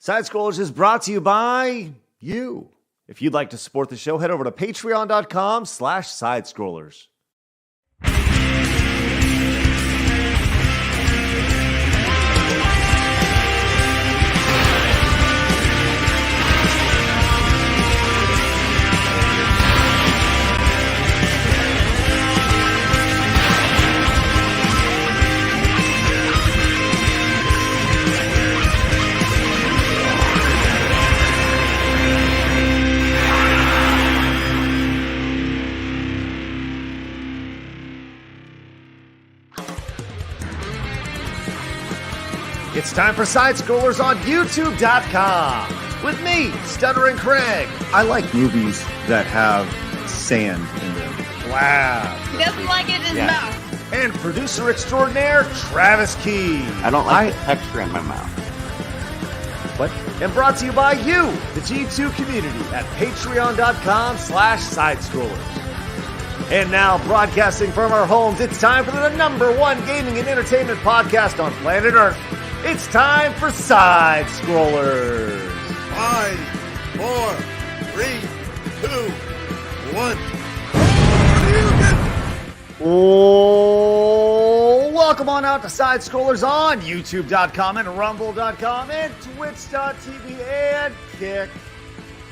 Side Scrollers is brought to you by you. If you'd like to support the show, head over to patreon.com/sidescrollers. It's time for Side Scrollers on YouTube.com with me, Stuttering Craig. I like movies that have sand in them. Wow. He doesn't like it in his mouth. And producer extraordinaire, Travis Key. I don't like the texture in my mouth. What? And brought to you by you, the G2 community at patreon.com/sidescrollers. And now, broadcasting from our homes, it's time for the number one gaming and entertainment podcast on planet Earth. It's time for Side Scrollers. 5, 4, 3, 2, 1. Oh, welcome on out to Side Scrollers on YouTube.com and Rumble.com and Twitch.tv and Kick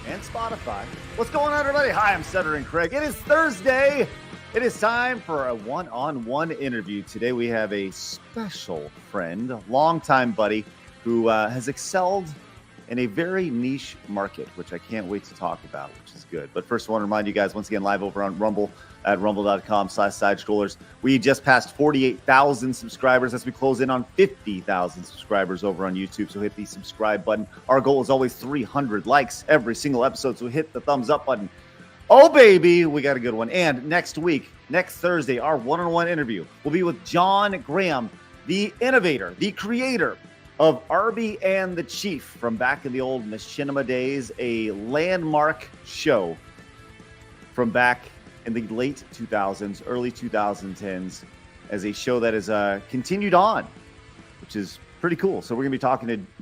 and Spotify. What's going on, everybody? Hi, I'm Stuttering Craig. It is Thursday. It is time for a one-on-one interview. Today we have a special friend, a longtime buddy, who has excelled in a very niche market, which I can't wait to talk about, which is good. But first, I want to remind you guys, once again, live over on Rumble at rumble.com/sidescrollers. We just passed 48,000 subscribers as we close in on 50,000 subscribers over on YouTube. So hit the subscribe button. Our goal is always 300 likes every single episode. So hit the thumbs up button. Oh, baby, we got a good one. And next week, next Thursday, our one-on-one interview will be with John Graham, the innovator, the creator of Arby and the Chief from back in the old machinima days, a landmark show from back in the late 2000s, early 2010s, as a show that has continued on, which is pretty cool. So we're going to be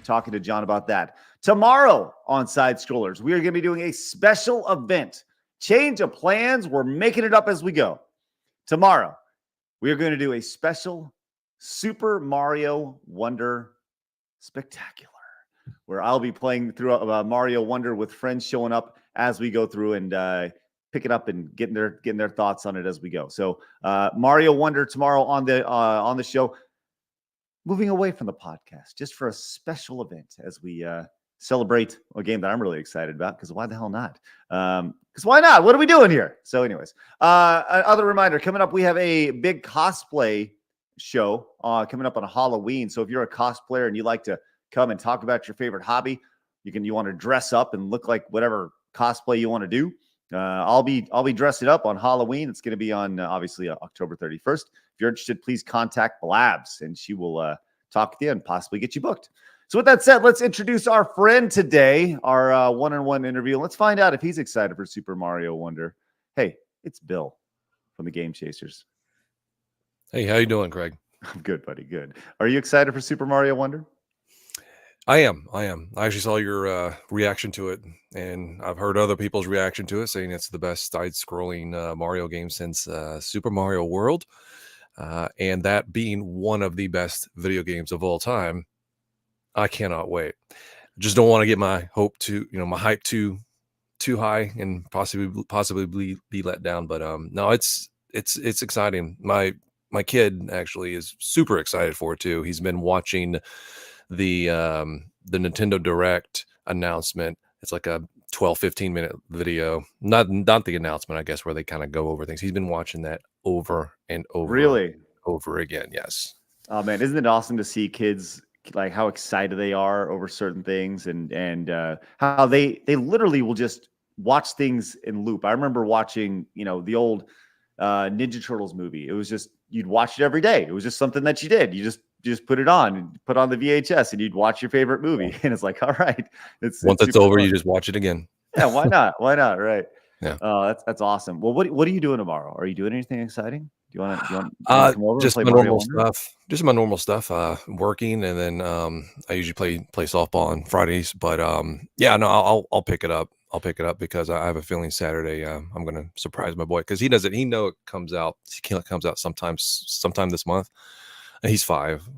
talking to John about that. Tomorrow on Side Scrollers, we are going to be doing a special event. Change of plans. We're making it up as we go. Tomorrow, we are going to do a special Super Mario Wonder Spectacular, where I'll be playing through Mario Wonder with friends showing up as we go through and pick it up and getting their thoughts on it as we go. So Mario Wonder tomorrow on the show. Moving away from the podcast, just for a special event as we celebrate a game that I'm really excited about, because why the hell not? Because why not? What are we doing here? So anyways, another reminder, coming up, we have a big cosplay show coming up on Halloween. So if you're a cosplayer and you like to come and talk about your favorite hobby, you want to dress up and look like whatever cosplay you want to do. I'll be dressing up on Halloween. It's going to be on obviously October 31st. If you're interested, please contact Blabs and she will talk with you and possibly get you booked. So with that said, let's introduce our friend today, our one-on-one interview. Let's find out if he's excited for Super Mario Wonder. Hey, it's Bill from the Game Chasers. Hey, how you doing, Craig? I'm good, buddy. Good. Are you excited for Super Mario Wonder? I am. I actually saw your reaction to it, and I've heard other people's reaction to it, saying it's the best side-scrolling Mario game since Super Mario World, and that being one of the best video games of all time. I cannot wait. Just don't want to get my hype too high and possibly be let down. But no, it's exciting. My kid actually is super excited for it too. He's been watching the Nintendo Direct announcement. It's like a 12-15 minute video. Not the announcement, I guess, where they kind of go over things. He's been watching that over and over. Really? Over again, yes. Oh man, isn't it awesome to see kids like how excited they are over certain things and how they literally will just watch things in loop. I remember watching, the old Ninja Turtles movie. It was just, you'd watch it every day. It was just something that you did. You just put it on, put on the VHS and you'd watch your favorite movie. And it's like, all right. Once it's over, you just watch it again. Yeah. Why not? Why not? Right. Yeah. That's awesome. Well, what are you doing tomorrow? Are you doing anything exciting? Do you want to come over and Just play my Mario normal Wonder? stuff. Just my normal stuff. Working, and then I usually play softball on Fridays. But yeah, no, I'll pick it up. I'll pick it up because I have a feeling Saturday I'm gonna surprise my boy because he doesn't. He know it comes out. It comes out sometime this month. And he's 5.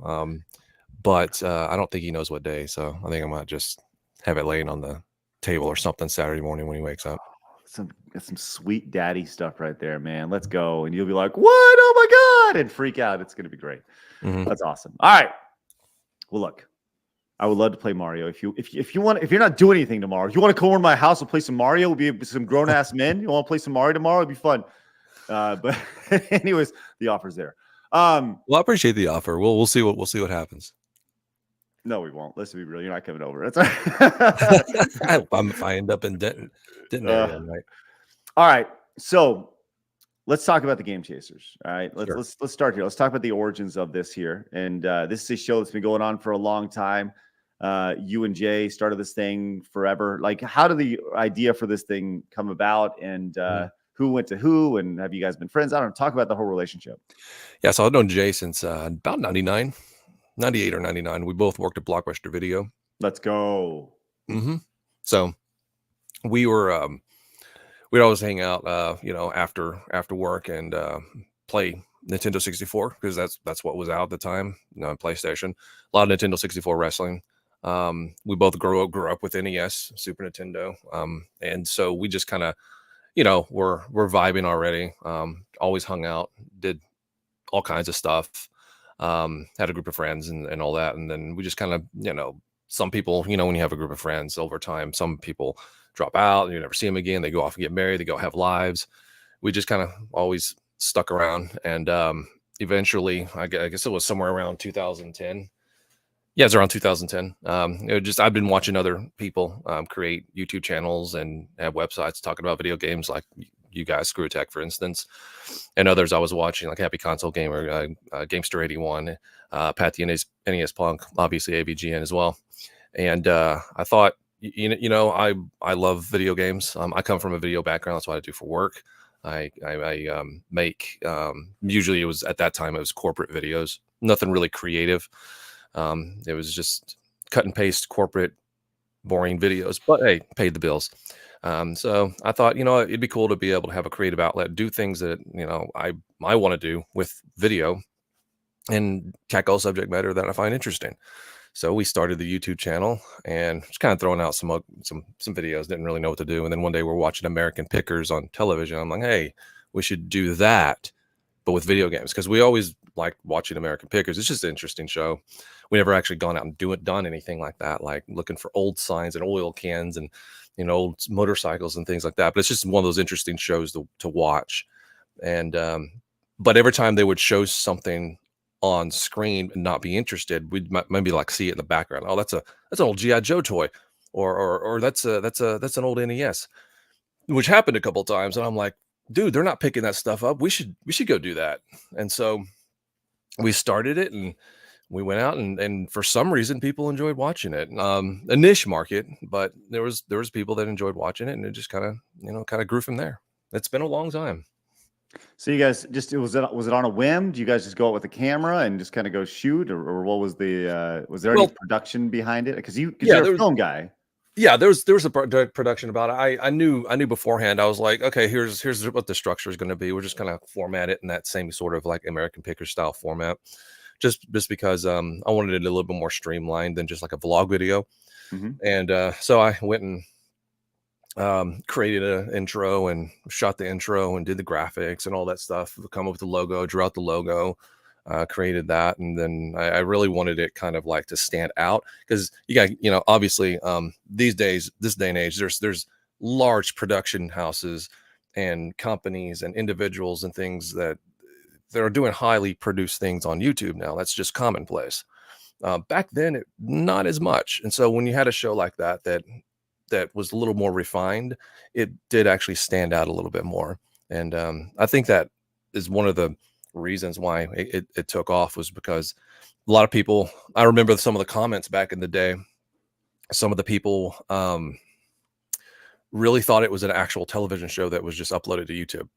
But I don't think he knows what day. So I think I might just have it laying on the table or something Saturday morning when he wakes up. That's some sweet daddy stuff right there, man. Let's go. And you'll be like, what? Oh my God. And freak out. It's going to be great. Mhm. That's awesome. All right. Well, look, I would love to play Mario. If you're not doing anything tomorrow, if you want to come over to my house and play some Mario, we'll be some grown ass men. You want to play some Mario tomorrow? It'd be fun. But anyways, the offer's there. Well, I appreciate the offer. We'll see what happens. No, we won't. Let's be real. You're not coming over. That's all right. If I end up in Denton area, right? All right. So let's talk about the Game Chasers. All right. Let's start here. Let's talk about the origins of this here. And this is a show that's been going on for a long time. You and Jay started this thing forever. Like, how did the idea for this thing come about? And who went to who? And have you guys been friends? I don't know. Talk about the whole relationship. Yeah, so I've known Jay since about 98 or 99. We both worked at Blockbuster Video. Let's go. Mm-hmm. So we were we'd always hang out after work and play Nintendo 64 because that's what was out at the time. PlayStation, a lot of Nintendo 64 wrestling. We both grew up with NES, Super Nintendo, and so we just kind of we're vibing already. Always hung out, did all kinds of stuff. Had a group of friends and all that, and then we just kind of some people, when you have a group of friends over time, some people drop out and you never see them again. They go off and get married, they go have lives. We just kind of always stuck around, and eventually I guess it was somewhere around 2010. Yeah, it's around 2010. I've been watching other people create YouTube channels and have websites talking about video games, like you guys, Screw Tech, for instance, and others I was watching, like Happy Console Gamer, Gamester 81, Pat the NES Punk, obviously AVGN as well. And I thought, I love video games. I come from a video background. That's what I do for work. I make, usually at that time, it was corporate videos, nothing really creative. It was just cut and paste corporate boring videos, but hey, paid the bills. So I thought, it'd be cool to be able to have a creative outlet, do things that, I want to do with video and tackle subject matter that I find interesting. So we started the YouTube channel and just kind of throwing out some videos, didn't really know what to do. And then one day we're watching American Pickers on television. I'm like, hey, we should do that, but with video games, because we always liked watching American Pickers. It's just an interesting show. We never actually gone out and done anything like that, like looking for old signs and oil cans and old motorcycles and things like that. But it's just one of those interesting shows to watch. And but every time they would show something on screen and not be interested, we'd maybe like see it in the background. Oh, that's an old GI Joe toy, or that's an old NES, which happened a couple of times. And I'm like, dude, they're not picking that stuff up. We should go do that. And so we started it, and we went out, and for some reason people enjoyed watching it. A niche market, but there was people that enjoyed watching it, and it just kind of grew from there. It's been a long time. So you guys was it on a whim? Do you guys just go out with a camera and just kind of go shoot, or what was was there any production behind it? Because you're a film guy. Yeah, there was a production about it. I knew beforehand. I was like, okay, here's what the structure is going to be. We're just going to format it in that same sort of like American Picker style format, just because I wanted it a little bit more streamlined than just like a vlog video. Mm-hmm. And so I went and created an intro and shot the intro and did the graphics and all that stuff. Come up with the logo, drew out the logo. Created that, and then I really wanted it kind of like to stand out, because you got, obviously this day and age, there's large production houses and companies and individuals and things that are doing highly produced things on YouTube now. That's just commonplace. Back then, not as much. And so when you had a show like that was a little more refined, it did actually stand out a little bit more. And I think that is one of the reasons why it took off, was because a lot of people, I remember some of the comments back in the day, some of the people really thought it was an actual television show that was just uploaded to YouTube.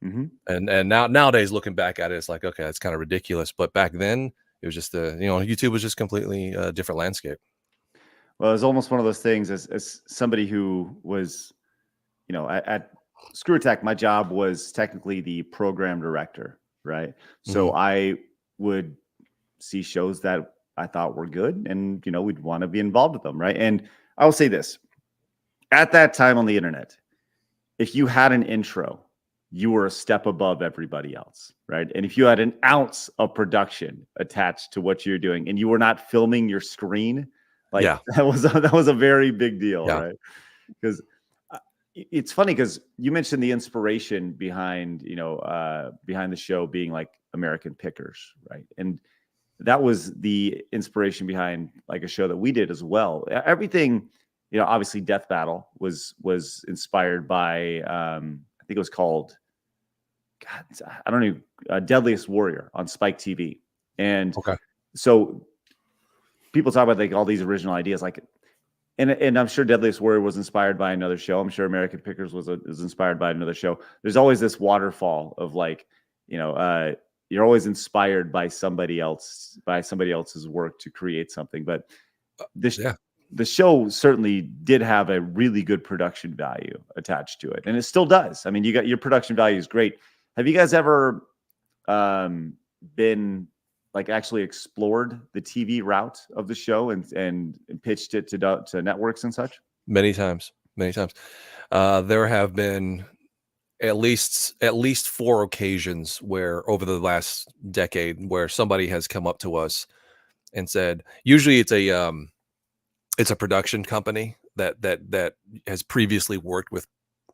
And nowadays looking back at it, it's like, okay, that's kind of ridiculous. But back then it was just YouTube was just completely a different landscape. Well, it's almost one of those things as somebody who was, at Screw Attack, my job was technically the program director, right? So I would see shows that I thought were good and, we'd want to be involved with them, right? And I will say this, at that time on the internet, if you had an intro, you were a step above everybody else, right? And if you had an ounce of production attached to what you're doing and you were not filming your screen, that was a very big deal, right? Because it's funny because you mentioned the inspiration behind the show being like American Pickers, right? And that was the inspiration behind like a show that we did as well. Everything, obviously Death Battle was inspired by I think it was called, I don't know, Deadliest Warrior on Spike TV. And so people talk about like all these original ideas, like, and I'm sure Deadliest Warrior was inspired by another show. I'm sure American Pickers was inspired by another show. There's always this waterfall of like, you're always inspired by somebody else's work to create something. But the show certainly did have a really good production value attached to it, and it still does. I mean, your production value is great. Have you guys ever been like actually explored the TV route of the show and pitched it to networks and such? Many times. There have been at least 4 occasions where over the last decade where somebody has come up to us and said, usually it's a production company that has previously worked with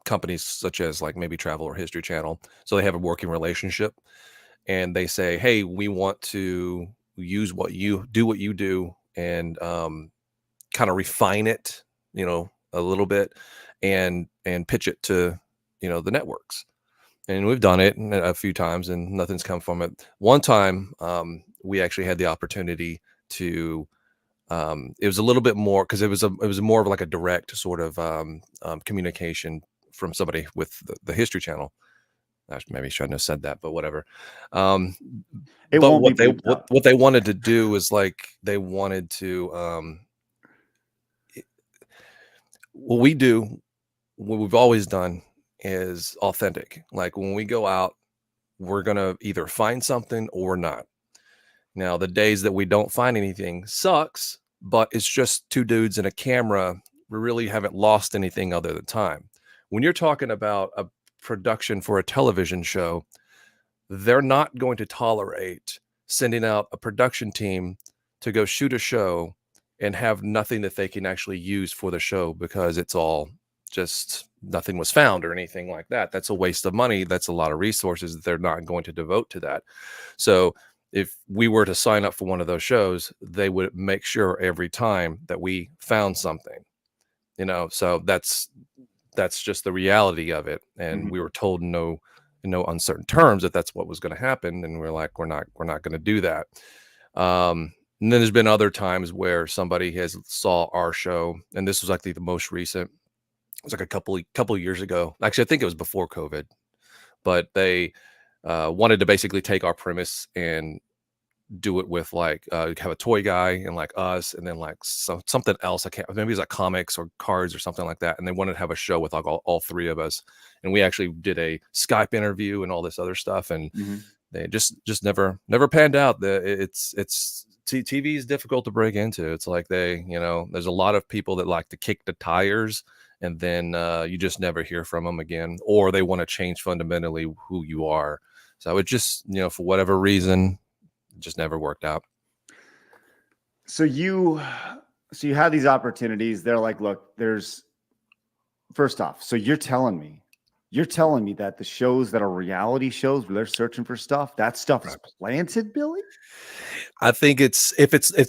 companies such as like maybe Travel or History Channel. So they have a working relationship and they say, hey, we want to use what you do and kind of refine it, a little bit and pitch it to, the networks. And we've done it a few times and nothing's come from it. One time we actually had the opportunity to, it was a little bit more because it was more of like a direct sort of communication from somebody with the History Channel. Maybe I shouldn't have said that, but whatever. But what they wanted to do was like they wanted to what we do, what we've always done is authentic. Like when we go out, we're gonna either find something or not. Now the days that we don't find anything sucks, but it's just 2 dudes and a camera. We really haven't lost anything other than time. When you're talking about a production for a television show, they're not going to tolerate sending out a production team to go shoot a show and have nothing that they can actually use for the show because it's all just nothing was found or anything like that. That's a waste of money. That's a lot of resources that they're not going to devote to that. So if we were to sign up for one of those shows, they would make sure every time that we found something, so that's just the reality of it. And we were told in no uncertain terms that that's what was going to happen. And we're like, we're not going to do that. And then there's been other times where somebody has saw our show, and this was like the most recent. It was like a couple of years ago. Actually, I think it was before COVID, but they wanted to basically take our premise and do it with like have a toy guy and like us, and then like something else. I can't. Maybe it was like comics or cards or something like that. And they wanted to have a show with like all 3 of us, and we actually did a Skype interview and all this other stuff, and they just never panned out. TV is difficult to break into. It's like there's a lot of people that like to kick the tires, and then you just never hear from them again, or they want to change fundamentally who you are. So it just, for whatever reason, it just never worked out. So you have these opportunities. They're like, look, first off, so you're telling me that the shows that are reality shows where they're searching for stuff, that stuff is planted, Billy? I think it's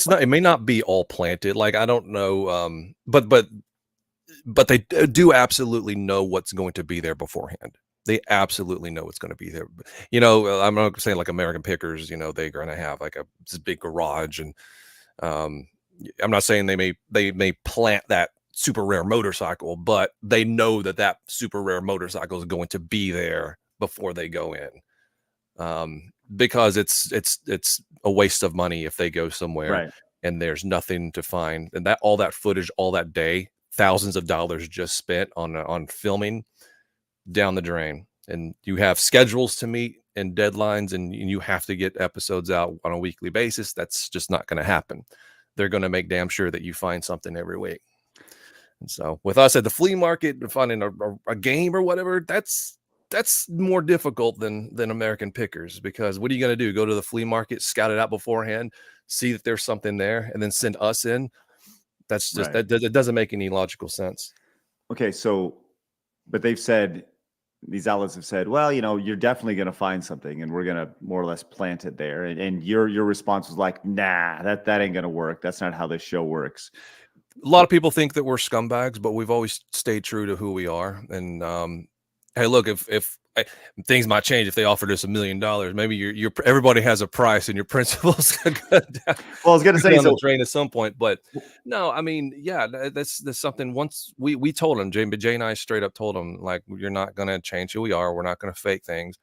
not, it may not be all planted. Like, I don't know. But they do absolutely know what's going to be there beforehand. They absolutely know what's going to be there. I'm not saying like American Pickers, they're going to have like this big garage, and I'm not saying they may plant that super rare motorcycle, but they know that super rare motorcycle is going to be there before they go in, because it's a waste of money if they go somewhere Right. and there's nothing to find, and that all that footage all that day, thousands of dollars just spent on filming, down the drain. And you have schedules to meet and deadlines, and you have to get episodes out on a weekly basis. That's just not going to happen. They're going to make damn sure that you find something every week. And so with us at the flea market, finding a game or whatever, that's more difficult than American Pickers, because what are you going to do? Go to the flea market, scout it out beforehand, see that there's something there, and then send us in? That's just Right. that doesn't make any logical sense. Okay, so, but they've said, these outlets have said, well, you're definitely going to find something, and we're going to more or less plant it there. And your response was like, nah, that ain't going to work. That's not how this show works. A lot of people think that we're scumbags, but we've always stayed true to who we are. And hey, look, if things might change if they offered us $1 million, maybe your everybody has a price, and your principles go down, Well, I was going to say, down so the drain at some point. But no, I mean, yeah, that's something. Once we told him, Jay and I straight up told him, like, you're not going to change who we are. We're not going to fake things.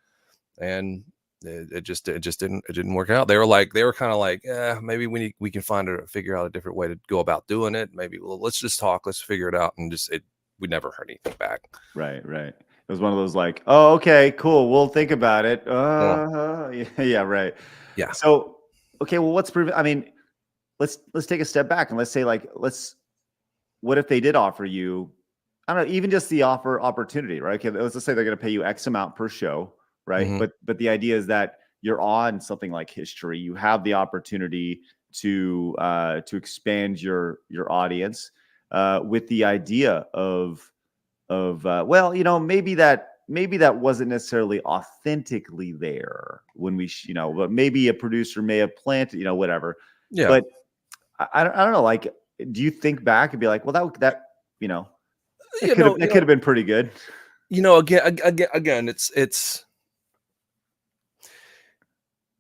And it just didn't work out. They were kind of like, maybe we can figure out a different way to go about doing it. Maybe let's just talk, let's figure it out. And we never heard anything back. Right. It was one of those like, oh, okay, cool, we'll think about it. Yeah, right. Yeah. So, okay, well, I mean, let's take a step back and let's say, like, what if they did offer you, I don't know, even just the opportunity, right? Okay, let's just say they're going to pay you X amount per show, right? Mhm. But the idea is that you're on something like History. You have the opportunity to expand your audience, with the idea of well, maybe that wasn't necessarily authentically there when but maybe a producer may have planted, whatever. Yeah. But I don't know. Like, do you think back and be like, well, that could have been pretty good. Again, it's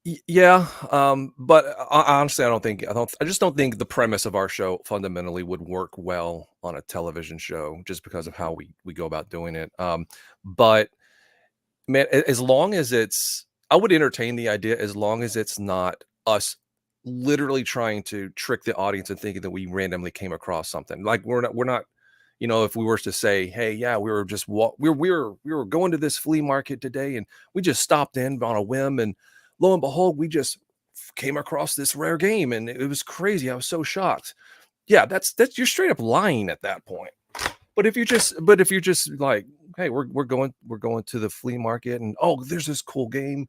yeah. But honestly, I just don't think the premise of our show fundamentally would work well on a television show, just because of how we go about doing it. But man, as long as I would entertain the idea, as long as it's not us literally trying to trick the audience and thinking that we randomly came across something. Like, we're not, if we were to say, hey, yeah, we were just we were going to this flea market today, and we just stopped in on a whim, and lo and behold, we just came across this rare game, and it was crazy. I was so shocked. Yeah, that's you're straight up lying at that point. But if you're just like, hey, we're going to the flea market, and oh, there's this cool game,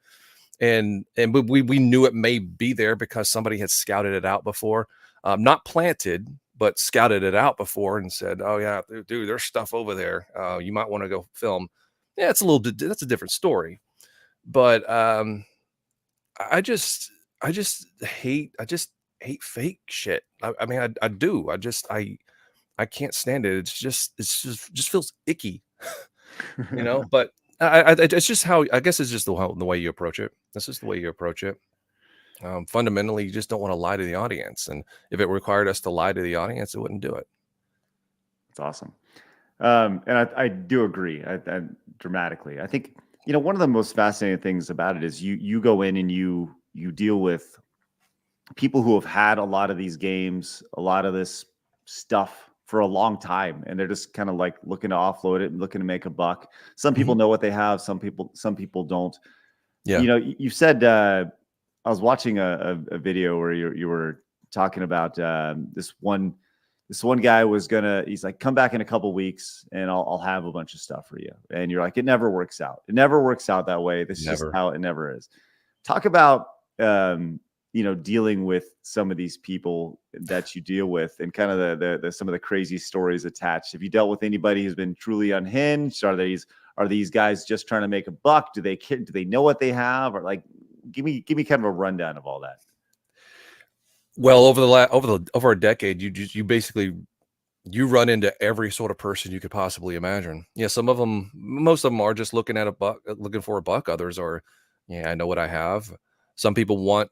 and we knew it may be there because somebody had scouted it out before, not planted, but scouted it out before and said, oh yeah, dude, there's stuff over there. You might want to go film. Yeah, that's a different story. But I just hate fake shit. I mean, I do. I can't stand it. It's just feels icky, But it's just I guess it's just the way you approach it. That's just the way you approach it. Fundamentally, you just don't want to lie to the audience, and if it required us to lie to the audience, it wouldn't do it. That's awesome. And I do agree. I dramatically. I think one of the most fascinating things about it is you go in and you deal with people who have had a lot of these games, a lot of this stuff for a long time, and they're just kind of like looking to offload it and looking to make a buck. Some people know what they have, some people don't. Yeah. You said, I was watching a video where you were talking about this one guy he's like, come back in a couple weeks and I'll have a bunch of stuff for you. And you're like, it never works out. It never works out that way. This is just how it never is. Talk about, dealing with some of these people that you deal with, and kind of the some of the crazy stories attached. Have you dealt with anybody who's been truly unhinged? Are these guys just trying to make a buck? Do they know what they have? Or like, give me kind of a rundown of all that. Well, over a decade, you basically run into every sort of person you could possibly imagine. Yeah, most of them are just looking for a buck. Others are, yeah, I know what I have. Some people want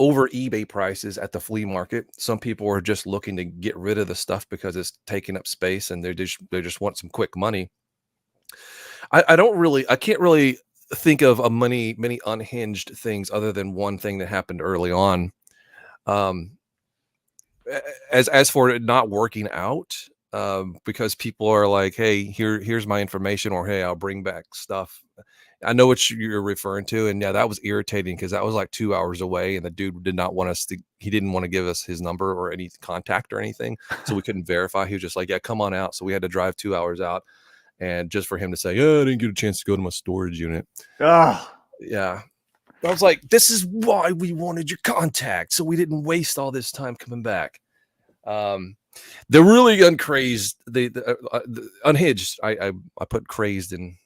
over eBay prices at the flea market. Some people are just looking to get rid of the stuff because it's taking up space, and they just want some quick money. I can't really think of many unhinged things other than one thing that happened early on. Um, as for it not working out, because people are like, "Hey, here's my information," or "Hey, I'll bring back stuff." I know what you're referring to, and yeah, that was irritating because that was like 2 hours away, and the dude did not want us to. He didn't want to give us his number or any contact or anything, so we couldn't verify. He was just like, "Yeah, come on out." So we had to drive 2 hours out, and just for him to say, "Yeah, I didn't get a chance to go to my storage unit." Yeah, I was like, "This is why we wanted your contact, so we didn't waste all this time coming back." They're really uncrazed. The unhinged. I put crazed and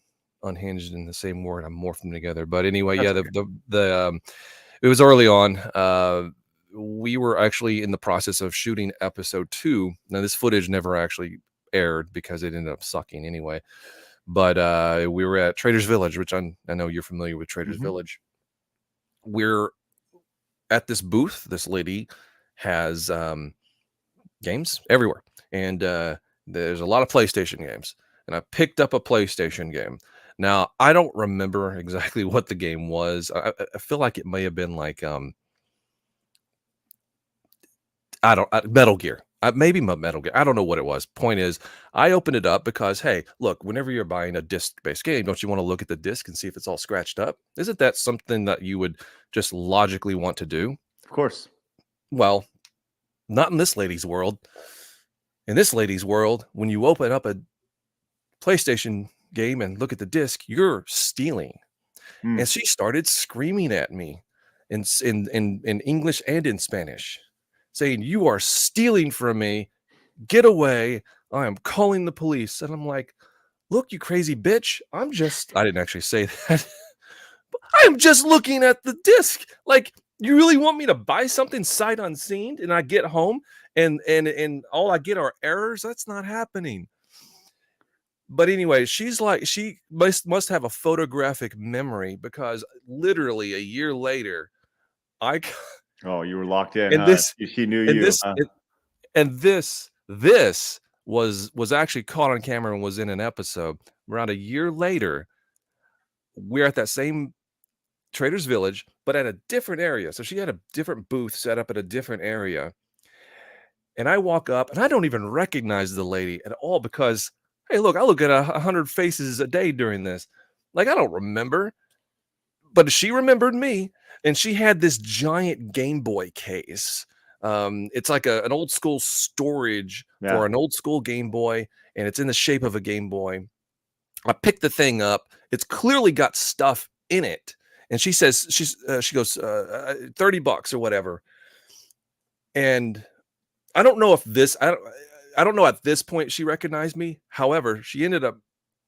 unhinged in the same word. I'm morphing them together. But anyway, That's yeah, okay. it was early on. We were actually in the process of shooting episode 2. Now this footage never actually aired because it ended up sucking anyway. But we were at Trader's Village, which I know you're familiar with Trader's Village. We're at this booth. This lady has games everywhere, and there's a lot of PlayStation games, and I picked up a PlayStation game. Now I don't remember exactly what the game was. I feel like it may have been like Metal Gear. Maybe Metal Gear. I don't know what it was. Point is, I opened it up because, hey, look, whenever you're buying a disc-based game, don't you want to look at the disc and see if it's all scratched up? Isn't that something that you would just logically want to do? Of course. Well, not in this lady's world. In this lady's world, when you open up a PlayStation game and look at the disc, you're stealing. And she started screaming at me in English and in Spanish, saying, "You are stealing from me. Get away. I am calling the police." And I'm like, "Look, you crazy bitch. I didn't actually say that. I am just looking at the disc. Like, you really want me to buy something sight unseen and I get home and all I get are errors? That's not happening." But anyway, she's like, she must have a photographic memory because literally a year later, I Oh, you were locked in, and huh? this She knew and you, this huh? and this was actually caught on camera and was in an episode. Around a year later, we're at that same Trader's Village, but at a different area. So she had a different booth set up at a different area. And I walk up and I don't even recognize the lady at all because, hey, look, I look at 100 faces a day during this. Like, I don't remember, but she remembered me. And she had this giant Game Boy case. It's like an old school storage Yeah. for an old school Game Boy, and it's in the shape of a Game Boy. I picked the thing up. It's clearly got stuff in it. And she says, she goes, $30 or whatever. And I don't know if I don't know at this point she recognized me. However, she ended up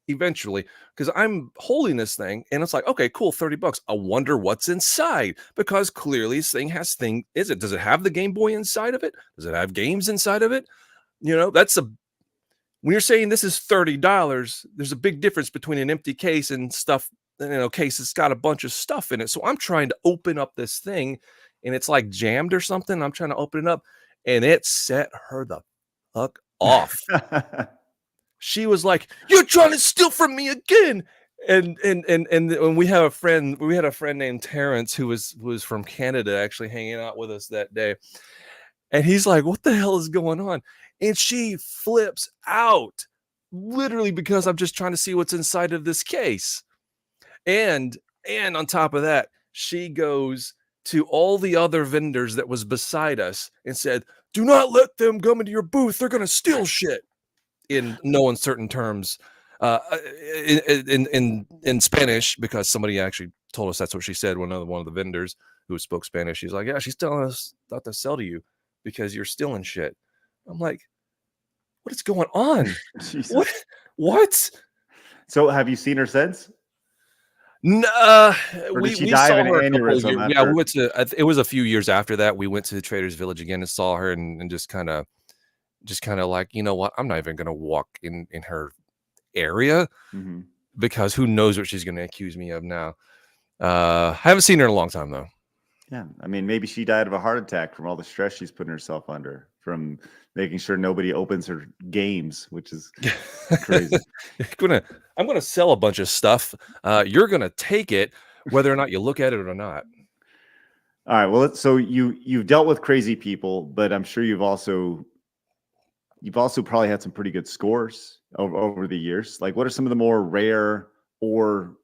eventually because I'm holding this thing and it's like, okay, cool, $30. I wonder what's inside because clearly this thing has does it have the Game Boy inside of it? Does it have games inside of it? You know, when you're saying this is $30, there's a big difference between an empty case and stuff, case that's got a bunch of stuff in it. So I'm trying to open up this thing and it's like jammed or something. I'm trying to open it up and it set her the fuck off. She was like, "You're trying to steal from me again." And we had a friend named Terrence who was from Canada actually hanging out with us that day. And he's like, "What the hell is going on?" And she flips out literally because I'm just trying to see what's inside of this case. And on top of that, she goes to all the other vendors that was beside us and said, "Do not let them come into your booth. They're going to steal shit." In no uncertain terms, in Spanish, because somebody actually told us that's what she said. One of the vendors who spoke Spanish, she's like, "Yeah, she's telling us not to sell to you because you're stealing shit." I'm like, "What is going on? Jesus. What?" So have you seen her since? No, Or did she we die of saw an her a couple of years. aneurysm Yeah, we after? went to. It was a few years after that. We went to the Trader's Village again and saw her, and just kind of like, you know what? I'm not even gonna walk in her area because who knows what she's gonna accuse me of now. I haven't seen her in a long time though. Yeah, I mean, maybe she died of a heart attack from all the stress she's putting herself under from making sure nobody opens her games, which is crazy. I'm gonna sell a bunch of stuff. You're gonna take it, whether or not you look at it or not. All right, well, so you've dealt with crazy people, but I'm sure you've also probably had some pretty good scores over the years. Like, what are some of the more rare or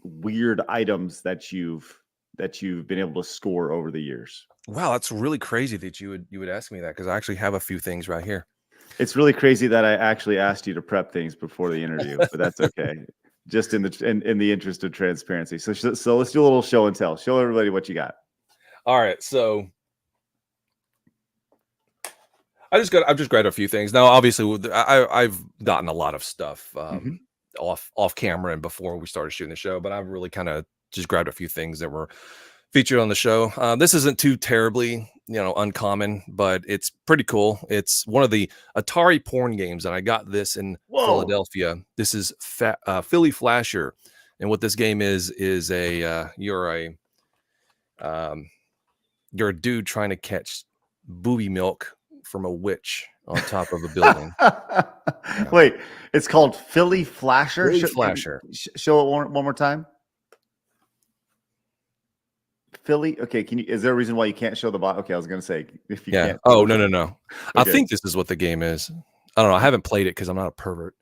weird items that you've been able to score over the years? Wow, that's really crazy that you would ask me that, because I actually have a few things right here. It's really crazy that I actually asked you to prep things before the interview, but that's okay. Just in the interest of transparency. So let's do a little show and tell. Show everybody what you got. All right, so I've just grabbed a few things. Now, obviously, I've gotten a lot of stuff off camera and before we started shooting the show, but I've really kind of just grabbed a few things that were featured on the show. This isn't too terribly, uncommon, but it's pretty cool. It's one of the Atari porn games, and I got this in Philadelphia. This is Philly Flasher, and what this game is you're a dude trying to catch booby milk from a witch on top of a building. Wait, it's called Philly Flasher? Philly Flasher. Show it one more time. Philly. Okay, is there a reason why you can't show the bot? Okay, I was gonna say if you can't. Oh, no. Okay. I think this is what the game is. I don't know. I haven't played it because I'm not a pervert.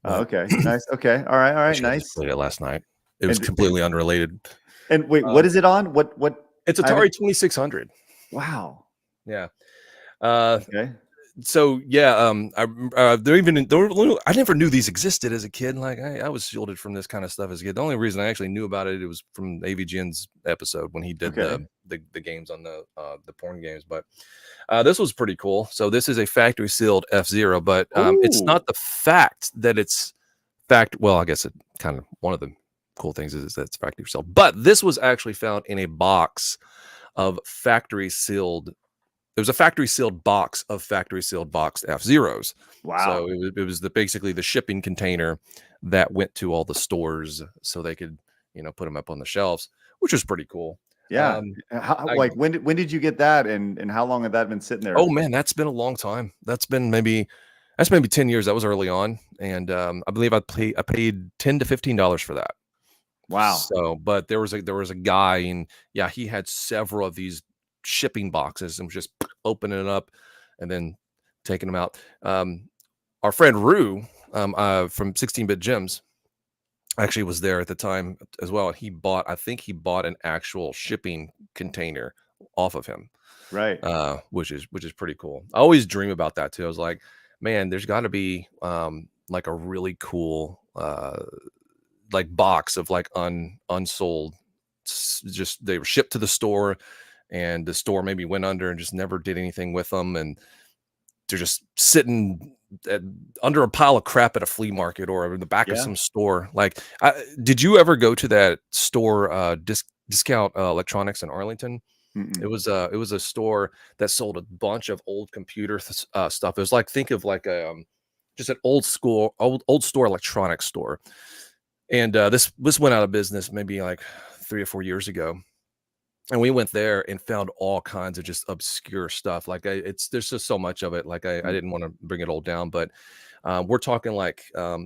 Okay, nice. Okay, all right, nice. I played it last night. It was completely unrelated. And wait, what is it on? What? It's Atari 2600. Wow. Yeah. Okay. So yeah, I never knew these existed as a kid. Like I was shielded from this kind of stuff as a kid. The only reason I actually knew about it was from AVGN's episode when he did the games on the porn games. But this was pretty cool. So this is a factory sealed F-Zero, but it's not the fact that it's well, I guess it kind of one of the cool things is that it's factory sealed. But this was actually found in a box of factory sealed. There was a factory sealed box of factory sealed boxed F-Zeros. Wow. So it was basically the shipping container that went to all the stores so they could, put them up on the shelves, which was pretty cool. Yeah. When did you get that, and how long had that been sitting there? Oh man, that's been a long time. That's maybe 10 years. That was early on. And I believe I paid $10 to $15 for that. Wow. So, but there was a guy, and yeah, he had several of these shipping boxes and was just opening it up and then taking them out. Our friend Rue from 16-Bit Gems actually was there at the time as well. He bought an actual shipping container off of him, right? Which is pretty cool. I always dream about that too. I was like, man, there's got to be like a really cool like box of like unsold. Just they were shipped to the store, and the store maybe went under and just never did anything with them, and they're just sitting under a pile of crap at a flea market or in the back of some store. Like, did you ever go to that store, Discount Electronics in Arlington? Mm-mm. It was a store that sold a bunch of old computer stuff. It was like, think of like just an old store electronics store, and this went out of business maybe like 3 or 4 years ago. And we went there and found all kinds of just obscure stuff. Like there's just so much of it. Like I didn't want to bring it all down, but we're talking like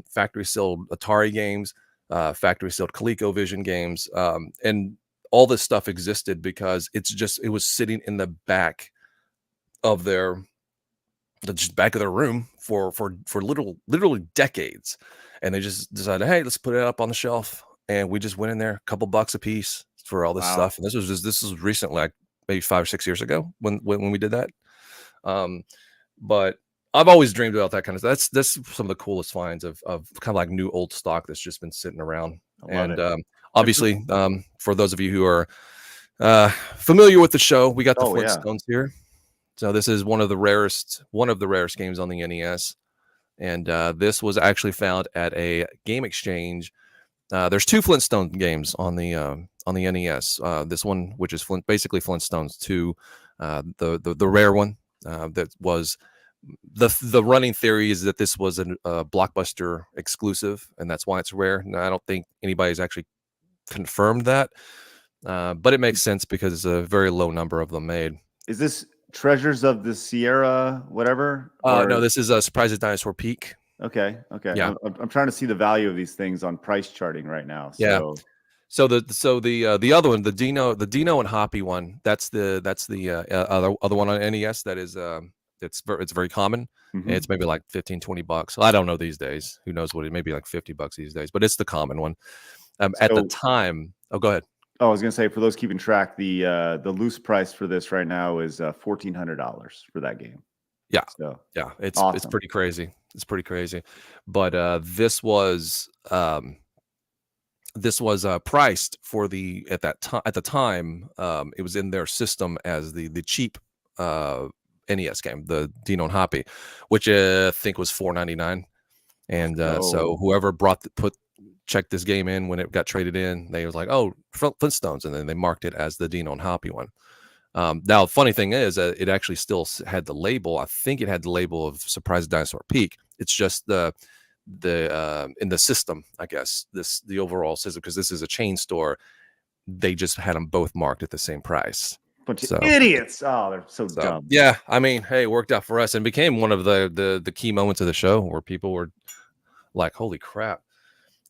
factory sealed Atari games, factory sealed ColecoVision games, and all this stuff existed because it was sitting in the back of the back of their room for literally decades, and they just decided, hey, let's put it up on the shelf, and we just went in there, a couple bucks a piece for all this stuff. And this was recently, like maybe 5 or 6 years ago when we did that. But I've always dreamed about that kind of stuff. That's some of the coolest finds of kind of like new old stock that's just been sitting around. And obviously, for those of you who are familiar with the show, we got the Flintstones here. So this is one of the rarest games on the NES. And this was actually found at a game exchange. There's 2 Flintstone games on the NES. This one, which is basically Flintstones 2, the rare one that was the running theory is that this was a Blockbuster exclusive, and that's why it's rare. Now, I don't think anybody's actually confirmed that, But it makes sense because it's a very low number of them made. Is this Treasures of the Sierra, whatever? No, this is a Surprise at Dinosaur Peak. Okay. Yeah. I'm trying to see the value of these things on price charting right now. Yeah. So So the other one, the Dino and Hoppy one, that's the other one on NES that is it's very common. mhm. It's maybe like $15-20. I don't know these days. Who knows what it may be, like $50 these days, but it's the common one. At the So- time, go ahead. Oh, I was gonna say, for those keeping track, the loose price for this right now is $1,400 for that game. Yeah. So Yeah, it's awesome. pretty crazy. It's pretty crazy. But this was priced for at the time, it was in their system as the cheap NES game, the Dino and Hoppy, which I think was $4.99. And so whoever checked this game in when it got traded in, they was like, oh, Flintstones, and then they marked it as the Dino and Hoppy one. Now, funny thing is, it actually still had the label. I think it had the label of Surprise Dinosaur Peak. It's just the in the system, I guess, the overall system, because this is a chain store. They just had them both marked at the same price. Bunch of idiots. Oh, they're so dumb. Yeah, I mean, hey, it worked out for us and became one of the key moments of the show where people were like, holy crap.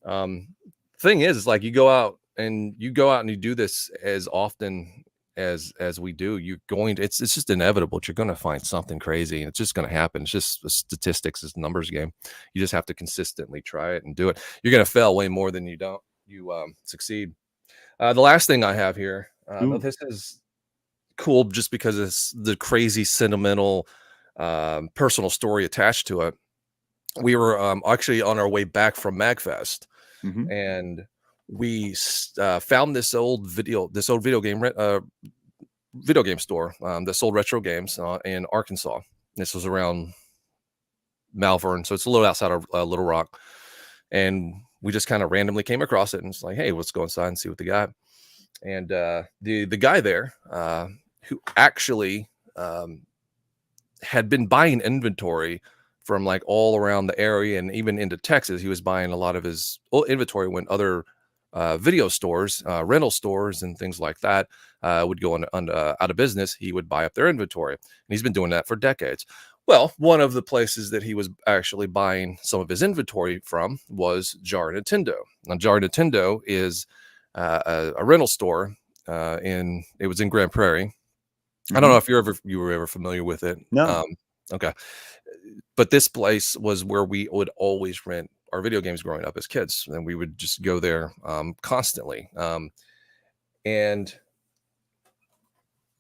Thing is like you go out and you do this as often as we do, it's just inevitable. You're going to find something crazy and it's just going to happen. It's just statistics, is a numbers game. You just have to consistently try it and do it. You're going to fail way more than you succeed. The last thing I have here, this is cool just because it's the crazy sentimental personal story attached to it. We were actually on our way back from MagFest, and we found this old video game store that sold retro games in Arkansas. This was around Malvern, so it's a little outside of Little Rock, and we just kind of randomly came across it and it's like, hey, let's go inside and see what they got. And the guy there who actually had been buying inventory from like all around the area and even into Texas. He was buying a lot of his inventory when other video stores, rental stores and things like that would go out of business. He would buy up their inventory, and he's been doing that for decades. Well, one of the places that he was actually buying some of his inventory from was Jar Nintendo. Now, Jar Nintendo is a rental store it was in Grand Prairie. I don't know if you were ever familiar with it. No. Okay. But this place was where we would always rent our video games growing up as kids, and we would just go there constantly. And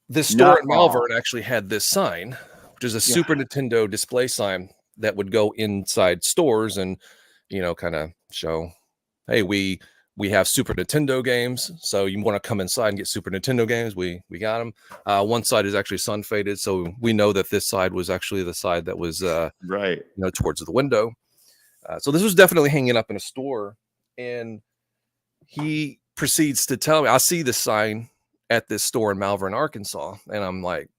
this store in Malvern actually had this sign, which is a Super Nintendo display sign that would go inside stores and, kind of show, hey, we have Super Nintendo games, so you want to come inside and get Super Nintendo games, we got them. One side is actually sun faded, so we know that this side was actually the side that was right, towards the window. So this was definitely hanging up in a store, and he proceeds to tell me, I see the sign at this store in Malvern, Arkansas, and I'm like,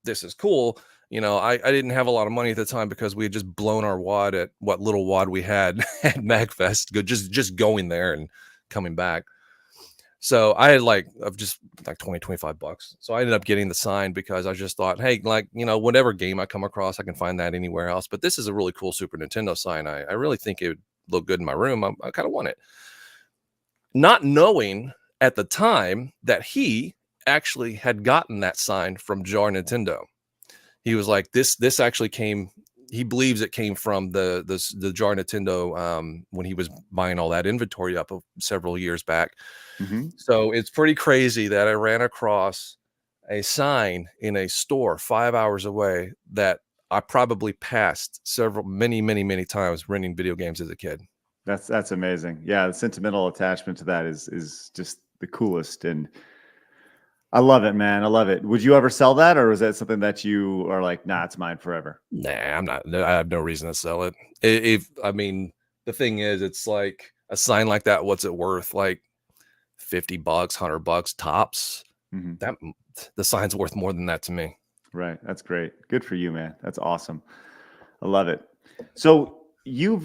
this is cool. I didn't have a lot of money at the time because we had just blown our wad at what little wad we had at MagFest, just going there and coming back. So I had just like $20-25. So I ended up getting the sign because I just thought, hey, whatever game I come across, I can find that anywhere else. But this is a really cool Super Nintendo sign. I really think it would look good in my room. I kind of want it. Not knowing at the time that he actually had gotten that sign from Jar Nintendo. He was like, this actually came, he believes it came from the Jar Nintendo when he was buying all that inventory up several years back. So it's pretty crazy that I ran across a sign in a store 5 hours away that I probably passed many times renting video games as a kid. That's amazing. Yeah, the sentimental attachment to that is just the coolest, and I love it, man. I love it. Would you ever sell that, or is that something that you are like, nah, it's mine forever? Nah, I'm not. I have no reason to sell it. The thing is, it's like a sign like that. What's it worth? Like $50, $100 tops. That the sign's worth more than that to me. Right. That's great. Good for you, man. That's awesome. I love it. So we've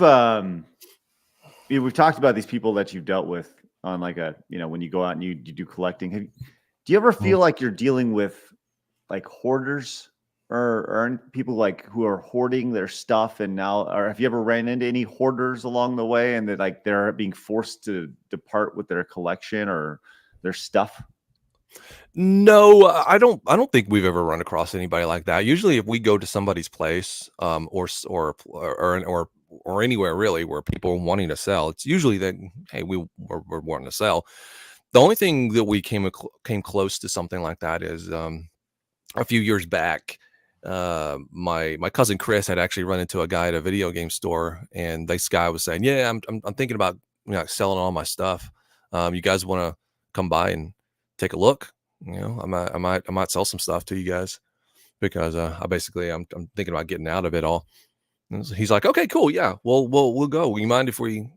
talked about these people that you've dealt with on like a, when you go out and you do collecting. Do you ever feel like you're dealing with like hoarders or people like who are hoarding their stuff and now, or have you ever ran into any hoarders along the way and that like they're being forced to depart with their collection or their stuff? No, I don't think we've ever run across anybody like that. Usually if we go to somebody's place, or anywhere really where people are wanting to sell, it's usually that, hey, we're wanting to sell. The only thing that we came close to something like that is a few years back. My cousin Chris had actually run into a guy at a video game store, and this guy was saying, "Yeah, I'm thinking about selling all my stuff. You guys want to come by and take a look? I might sell some stuff to you guys because I'm thinking about getting out of it all." And so he's like, "Okay, cool, yeah, we'll go. You mind if we?"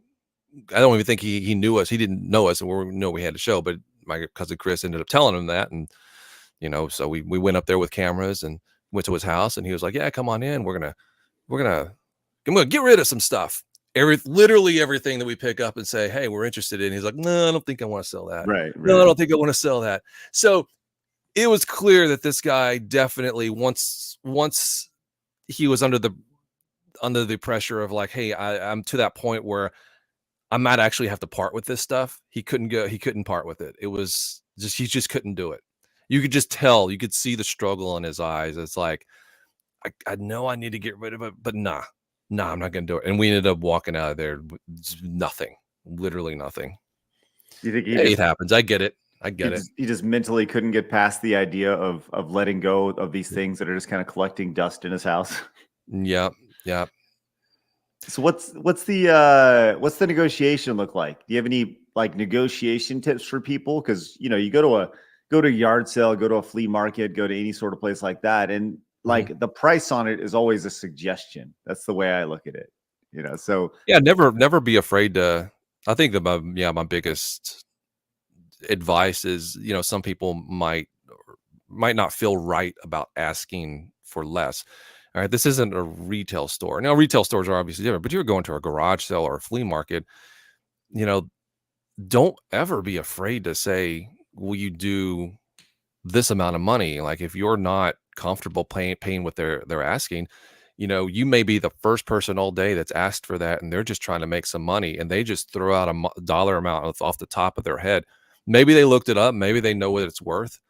I don't even think he knew us. He didn't know us, and we know we had to show. But my cousin Chris ended up telling him that, and so we went up there with cameras and went to his house, and he was like, "Yeah, come on in. I'm gonna get rid of some stuff. Literally everything that we pick up and say, hey, we're interested in." He's like, "No, I don't think I want to sell that. Right. No, I don't think I want to sell that." So it was clear that this guy definitely once he was under the pressure of like, hey, I'm to that point where I might actually have to part with this stuff. He couldn't part with it. It was just, he just couldn't do it. You could just tell, you could see the struggle in his eyes. It's like, I know I need to get rid of it, but nah, I'm not going to do it. And we ended up walking out of there with nothing, literally nothing. Do you think it happens? I get it. He just mentally couldn't get past the idea of letting go of these things that are just kind of collecting dust in his house. Yeah. So what's the negotiation look like? Do you have any like negotiation tips for people? Because you go to a yard sale, go to a flea market, go to any sort of place like that, and like the price on it is always a suggestion. That's the way I look at it. So yeah, never be afraid to. I think my biggest advice is, some people might not feel right about asking for less. All right, this isn't a retail store. Now, retail stores are obviously different, but you're going to a garage sale or a flea market, don't ever be afraid to say, will you do this amount of money? Like, if you're not comfortable paying what they're asking, you may be the first person all day that's asked for that, and they're just trying to make some money, and they just throw out a dollar amount off the top of their head. Maybe they looked it up, maybe they know what it's worth,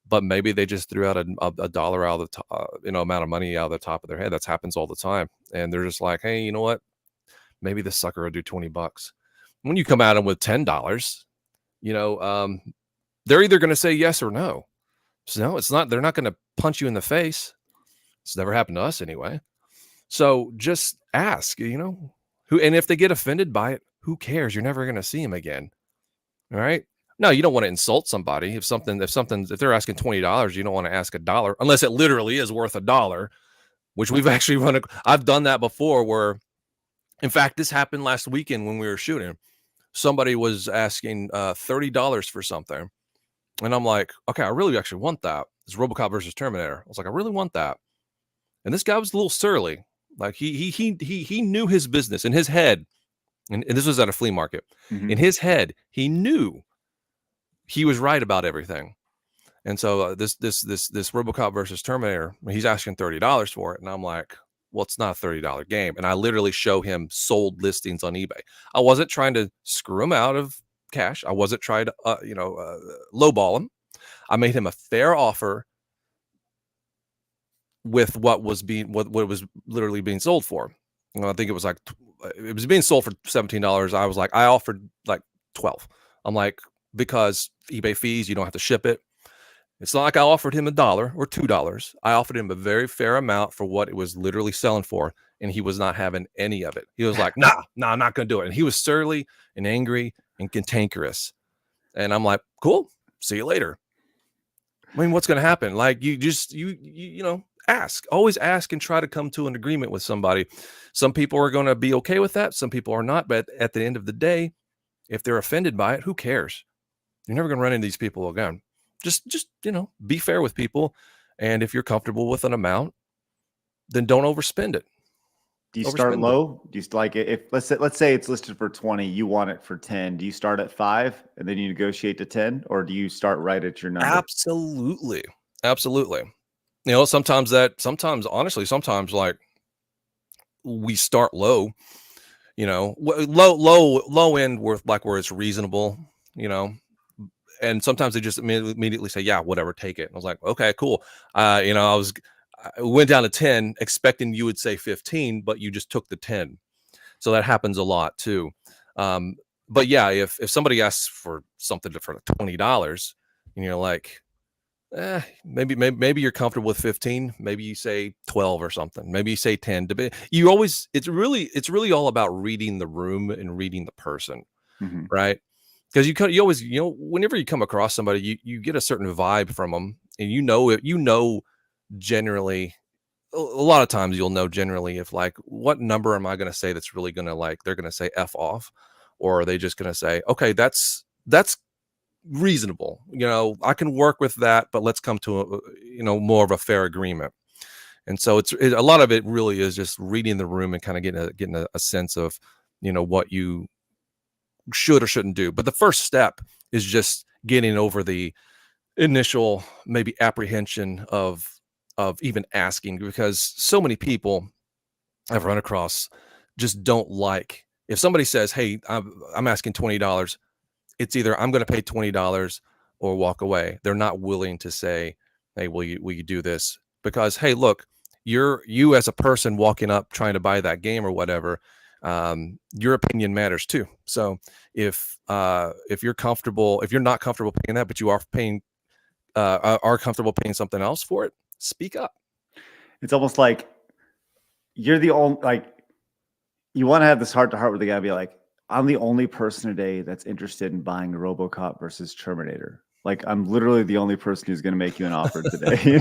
but maybe they just threw out a dollar out of the amount of money out of the top of their head. That happens all the time, and they're just like, hey, you know what? Maybe this sucker will do $20. When you come at them with $10, they're either going to say yes or no. So no, it's not. They're not going to punch you in the face. It's never happened to us anyway. So just ask, and if they get offended by it, who cares? You're never going to see them again. All right. No, you don't want to insult somebody. If they're asking $20, you don't want to ask $1 unless it literally is worth $1, which we've actually I've done that before where, in fact, this happened last weekend when we were shooting. Somebody was asking $30 for something. And I'm like, okay, I really actually want that. It's RoboCop versus Terminator. I was like, I really want that. And this guy was a little surly. Like he knew his business in his head. And this was at a flea market. Mm-hmm. In his head, he knew he was right about everything. And so this RoboCop versus Terminator, he's asking $30 for it. And I'm like, well, it's not a $30 game. And I literally show him sold listings on eBay. I wasn't trying to screw him out of cash. I wasn't trying to, lowball him. I made him a fair offer with what was literally being sold for. I think it was like, it was being sold for $17. I was like, I offered like $12. I'm like, because eBay fees, you don't have to ship it. It's not like I offered him $1 or $2. I offered him a very fair amount for what it was literally selling for, and he was not having any of it. He was like, nah, I'm not going to do it. And he was surly and angry and cantankerous. And I'm like, cool, see you later. I mean, what's going to happen? Like, you just, ask. Always ask and try to come to an agreement with somebody. Some people are going to be okay with that. Some people are not. But at the end of the day, if they're offended by it, who cares? You're never going to run into these people again. Just be fair with people. And if you're comfortable with an amount, then don't overspend it. Do you start low? Do you like if let's say it's listed for 20, you want it for 10. Do you start at 5 and then you negotiate to 10, or do you start right at your number? Absolutely. Sometimes honestly, sometimes like we start low, low end where it's reasonable, and sometimes they just immediately say, yeah, whatever, take it. And I was like, okay, cool. I went down to 10 expecting you would say 15, but you just took the 10. So that happens a lot too. But yeah, if somebody asks for something for $20 and you're like, maybe you're comfortable with 15, maybe you say 12 or something, maybe you say 10. It's really all about reading the room and reading the person, right? Because you always, whenever you come across somebody, you get a certain vibe from them, and generally, a lot of times you'll know generally if like, what number am I going to say that's really going to like, they're going to say F off, or are they just going to say, okay, that's reasonable. I can work with that, but let's come to more of a fair agreement. And so a lot of it really is just reading the room and kind of getting a sense of, what you should or shouldn't do. But the first step is just getting over the initial maybe apprehension of even asking, because so many people I've run across just don't like, if somebody says, hey, I'm asking $20, it's either I'm going to pay $20 or walk away. They're not willing to say, hey, will you do this? Because, hey, look, you as a person walking up trying to buy that game or whatever, your opinion matters too. So if you're not comfortable paying that, but you are comfortable paying something else for it, speak up. It's almost like you're the only, like, you want to have this heart to heart with the guy, be like, I'm the only person today that's interested in buying RoboCop versus Terminator. Like, I'm literally the only person who's going to make you an offer today.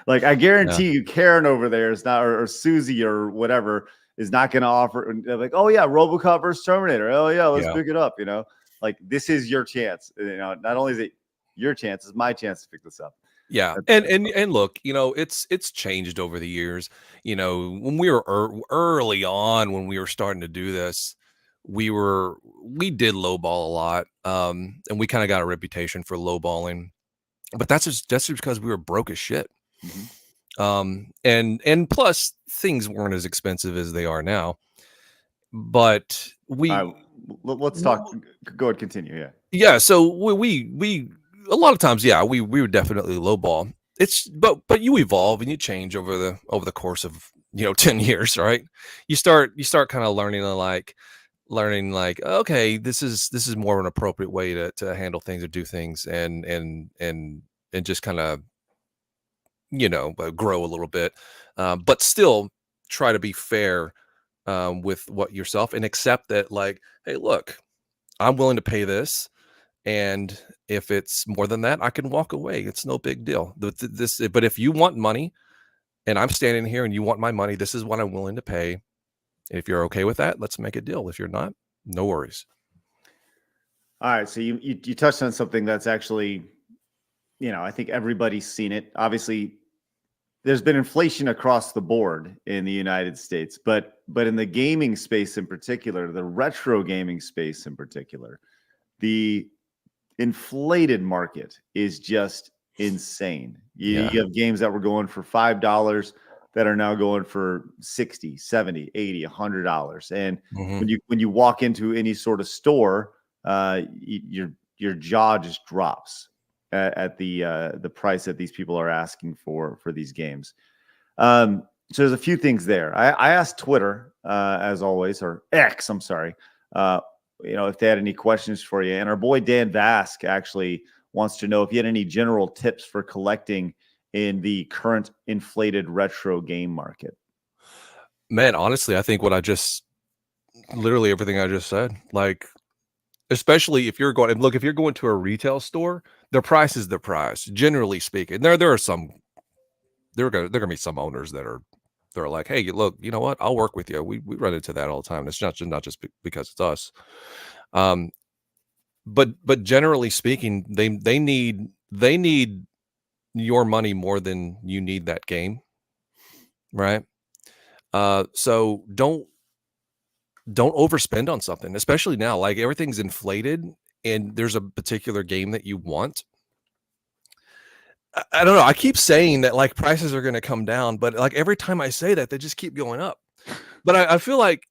Like I guarantee you, Karen over there is not, or Susie or whatever is not going to offer. And they're like, oh yeah, RoboCop versus Terminator. Oh yeah, let's pick it up. Like, this is your chance. Not only is it your chance, it's my chance to pick this up. Yeah. And look, it's changed over the years. When we were early on, when we were starting to do this, we did lowball a lot. And we kind of got a reputation for lowballing, but that's just because we were broke as shit. And plus things weren't as expensive as they are now, but let's talk. Go ahead, continue. Yeah. So we a lot of times, we would definitely lowball. But you evolve and you change over the course of 10 years, right? You start kind of learning okay, this is more of an appropriate way to handle things or do things, and just kind of grow a little bit, but still try to be fair with what yourself, and accept that, like, hey, look, I'm willing to pay this. And if it's more than that, I can walk away. It's no big deal. But if you want money and I'm standing here and you want my money, this is what I'm willing to pay. If you're okay with that, let's make a deal. If you're not, no worries. All right. So you touched on something that's actually, I think everybody's seen it. Obviously, there's been inflation across the board in the United States, but in the gaming space in particular, the retro gaming space in particular, the inflated market is just insane. You have games that were going for $5 that are now going for $60, $70, $80, $100. And when you walk into any sort of store, your jaw just drops at the price that these people are asking for these games. So there's a few things there. I asked Twitter, as always, or X, I'm sorry, if they had any questions for you. And our boy Dan Vask actually wants to know if you had any general tips for collecting in the current inflated retro game market. Man, honestly, I think literally everything I just said, like, especially if you're going to a retail store, their price is the price, generally speaking. There are going to be some owners they're like, hey, look, you know what? I'll work with you. We run into that all the time. It's not just because it's us. But generally speaking, they need your money more than you need that game, right? So don't overspend on something, especially now. Like everything's inflated, and there's a particular game that you want. I don't know. I keep saying that like prices are going to come down, but like every time I say that, they just keep going up. But I feel like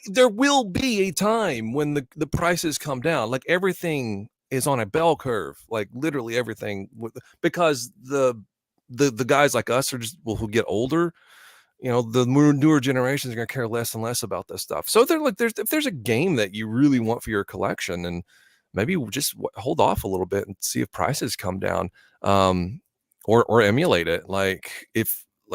there will be a time when the prices come down. Like everything is on a bell curve, like literally everything, because the guys like us are just who get older. The newer generations are going to care less and less about this stuff. So if there's a game that you really want for your collection, and maybe just hold off a little bit and see if prices come down, or emulate it. Like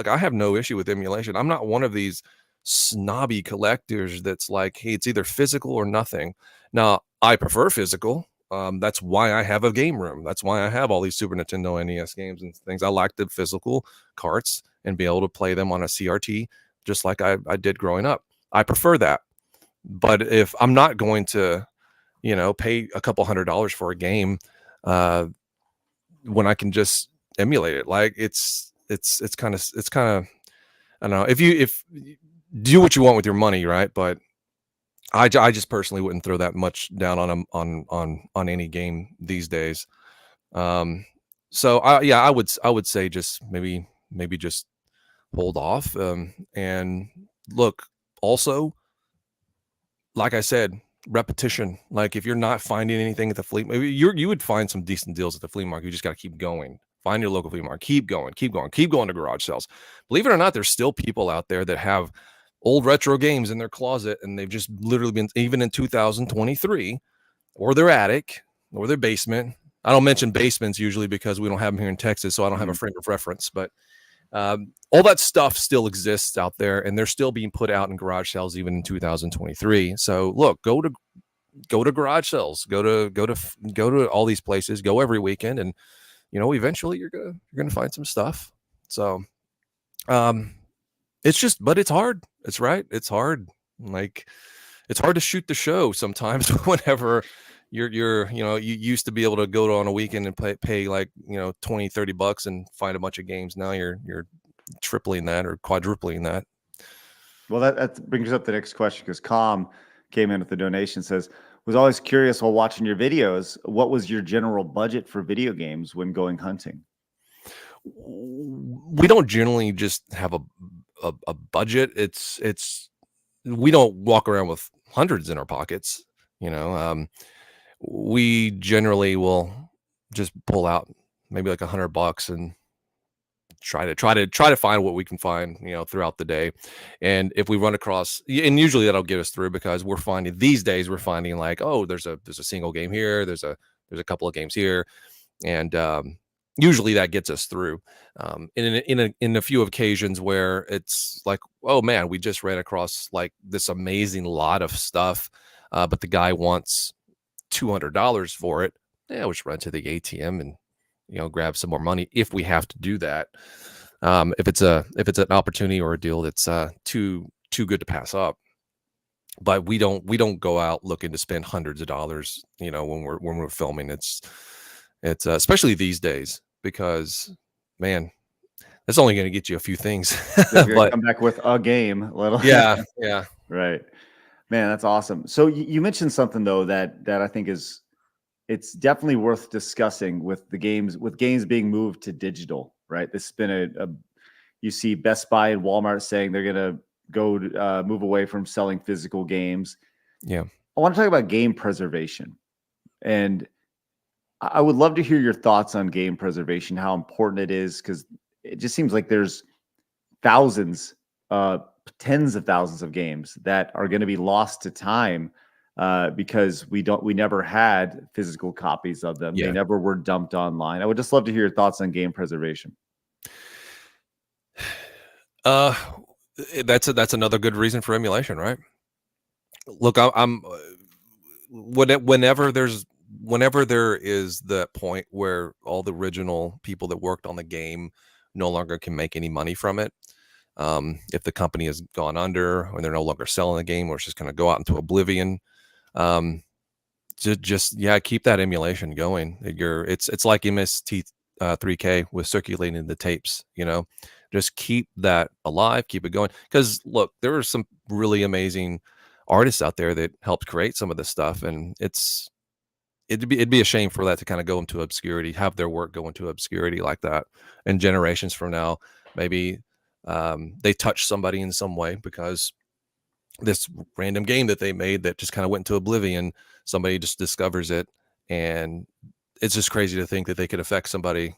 I have no issue with emulation. I'm not one of these snobby collectors that's like, hey, it's either physical or nothing. Now, I prefer physical. That's why I have a game room. That's why I have all these Super Nintendo NES games and things. I like the physical carts and be able to play them on a CRT, just like I did growing up. I prefer that. But if I'm not going to, pay a couple $100s for a game, when I can just emulate it, like it's kind of, I don't know, if you do what you want with your money, right? But I just personally wouldn't throw that much down on any game these days. So I would say just maybe just hold off. And look, also, like I said, repetition. Like if you're not finding anything at the flea, maybe you would find some decent deals at the flea market. You just got to keep going. Find your local flea market. Keep going to garage sales. Believe it or not, there's still people out there that have old retro games in their closet, and they've just literally been, even in 2023, or their attic or their basement. I don't mention basements usually because we don't have them here in Texas, so I don't have a frame of reference, but all that stuff still exists out there, and they're still being put out in garage sales even in 2023. So look, go to garage sales, go to all these places, go every weekend, and eventually you're gonna find some stuff. So it's just, but it's hard. It's right. It's hard. Like it's hard to shoot the show sometimes whenever you used to be able to go on a weekend and pay like, $20-$30 and find a bunch of games. Now you're tripling that or quadrupling that. Well, that brings up the next question, because Com came in with the donation, says, was always curious while watching your videos, what was your general budget for video games when going hunting? We don't generally just have a budget. It's we don't walk around with hundreds in our pockets. We generally will just pull out maybe like $100 and try to find what we can find, throughout the day. And if we run across, and usually that'll get us through, because we're finding like, oh, there's a single game here, there's a couple of games here, and usually that gets us through. In a few occasions where it's like, oh man, we just ran across like this amazing lot of stuff, but the guy wants $200 for it. Yeah, we just run to the ATM and grab some more money if we have to do that. If it's an opportunity or a deal that's too good to pass up. But we don't go out looking to spend hundreds of dollars, when we're filming. It's especially these days, because man, that's only going to get you a few things. But come back with a game, yeah. Right, man, that's awesome. So you mentioned something though that I think it's definitely worth discussing with games being moved to digital, right? This has been you see Best Buy and Walmart saying they're going to go move away from selling physical games. Yeah. I want to talk about game preservation, and I would love to hear your thoughts on game preservation, how important it is, because it just seems like there's thousands, tens of thousands of games that are going to be lost to time because we never had physical copies of them. Yeah. They never were dumped online. I would just love to hear your thoughts on game preservation. That's another good reason for emulation, right? Look, whenever there is that point where all the original people that worked on the game no longer can make any money from it, if the company has gone under or they're no longer selling the game, or it's just going to go out into oblivion, just keep that emulation going. It's like MST3K with circulating the tapes. Just keep that alive, keep it going. Because look, there are some really amazing artists out there that helped create some of this stuff, and it'd be a shame for that to kind of go into obscurity, have their work go into obscurity like that. And generations from now, maybe they touch somebody in some way because this random game that they made that just kind of went into oblivion, somebody just discovers it, and it's just crazy to think that they could affect somebody,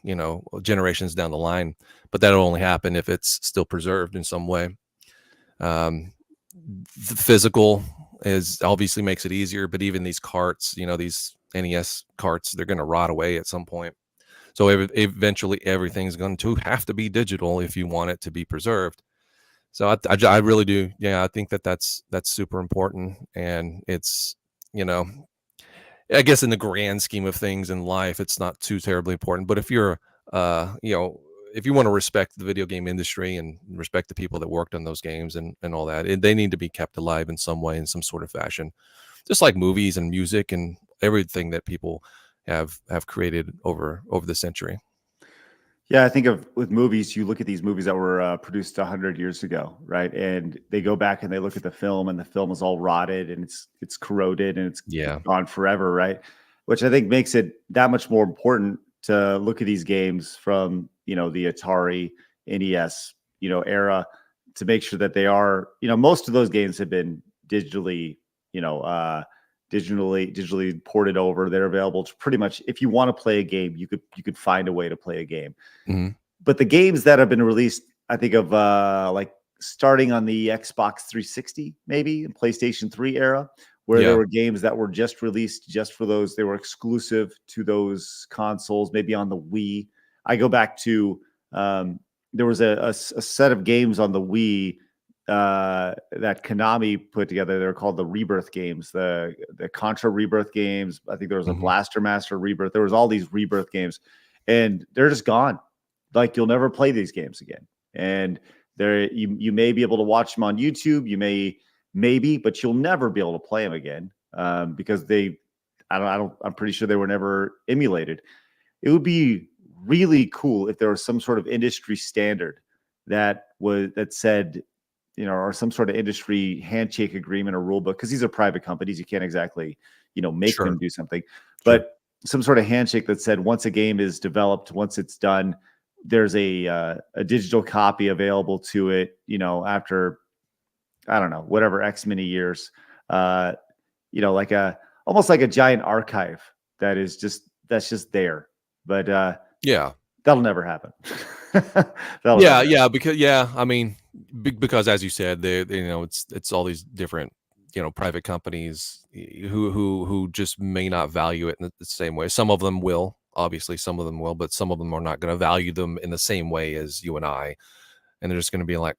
generations down the line. But that'll only happen if it's still preserved in some way. The physical is obviously makes it easier, but even these carts, these NES carts, they're going to rot away at some point. So eventually everything's going to have to be digital if you want it to be preserved. So I really do. Yeah, I think that's super important. And it's, I guess in the grand scheme of things in life, it's not too terribly important. But if you're, if you want to respect the video game industry and respect the people that worked on those games and all that, they need to be kept alive in some way, in some sort of fashion, just like movies and music and everything that people have created over the century. Yeah, I think with movies, you look at these movies that were produced 100 years ago, right? And they go back and they look at the film, and the film is all rotted and it's corroded and it's gone forever, right? Which I think makes it that much more important to look at these games from the Atari, NES, era, to make sure that they are, most of those games have been digitally ported over. They're available to pretty much, if you want to play a game, you could find a way to play a game. Mm-hmm. But the games that have been released, I think of like starting on the Xbox 360, maybe, and PlayStation 3 era, where there were games that were just released just for those. They were exclusive to those consoles, maybe on the Wii. I go back to there was a set of games on the Wii that Konami put together. They were called the Rebirth games, the Contra Rebirth games. I think there was a Blaster Master Rebirth. There was all these Rebirth games, and they're just gone. Like, you'll never play these games again. And you may be able to watch them on YouTube. You maybe, but you'll never be able to play them again because I'm pretty sure they were never emulated. It would be really cool if there was some sort of industry standard that said, or some sort of industry handshake agreement or rule book, because these are private companies. You can't exactly, make them do something. But some sort of handshake that said, once a game is developed, once it's done, there's a digital copy available to it, after, I don't know, whatever X many years, like almost like a giant archive that's just there. But that'll never happen. I mean, because as you said, it's all these different, private companies who just may not value it in the same way. Some of them will, obviously, some of them will, but some of them are not going to value them in the same way as you and I. And they're just going to be like,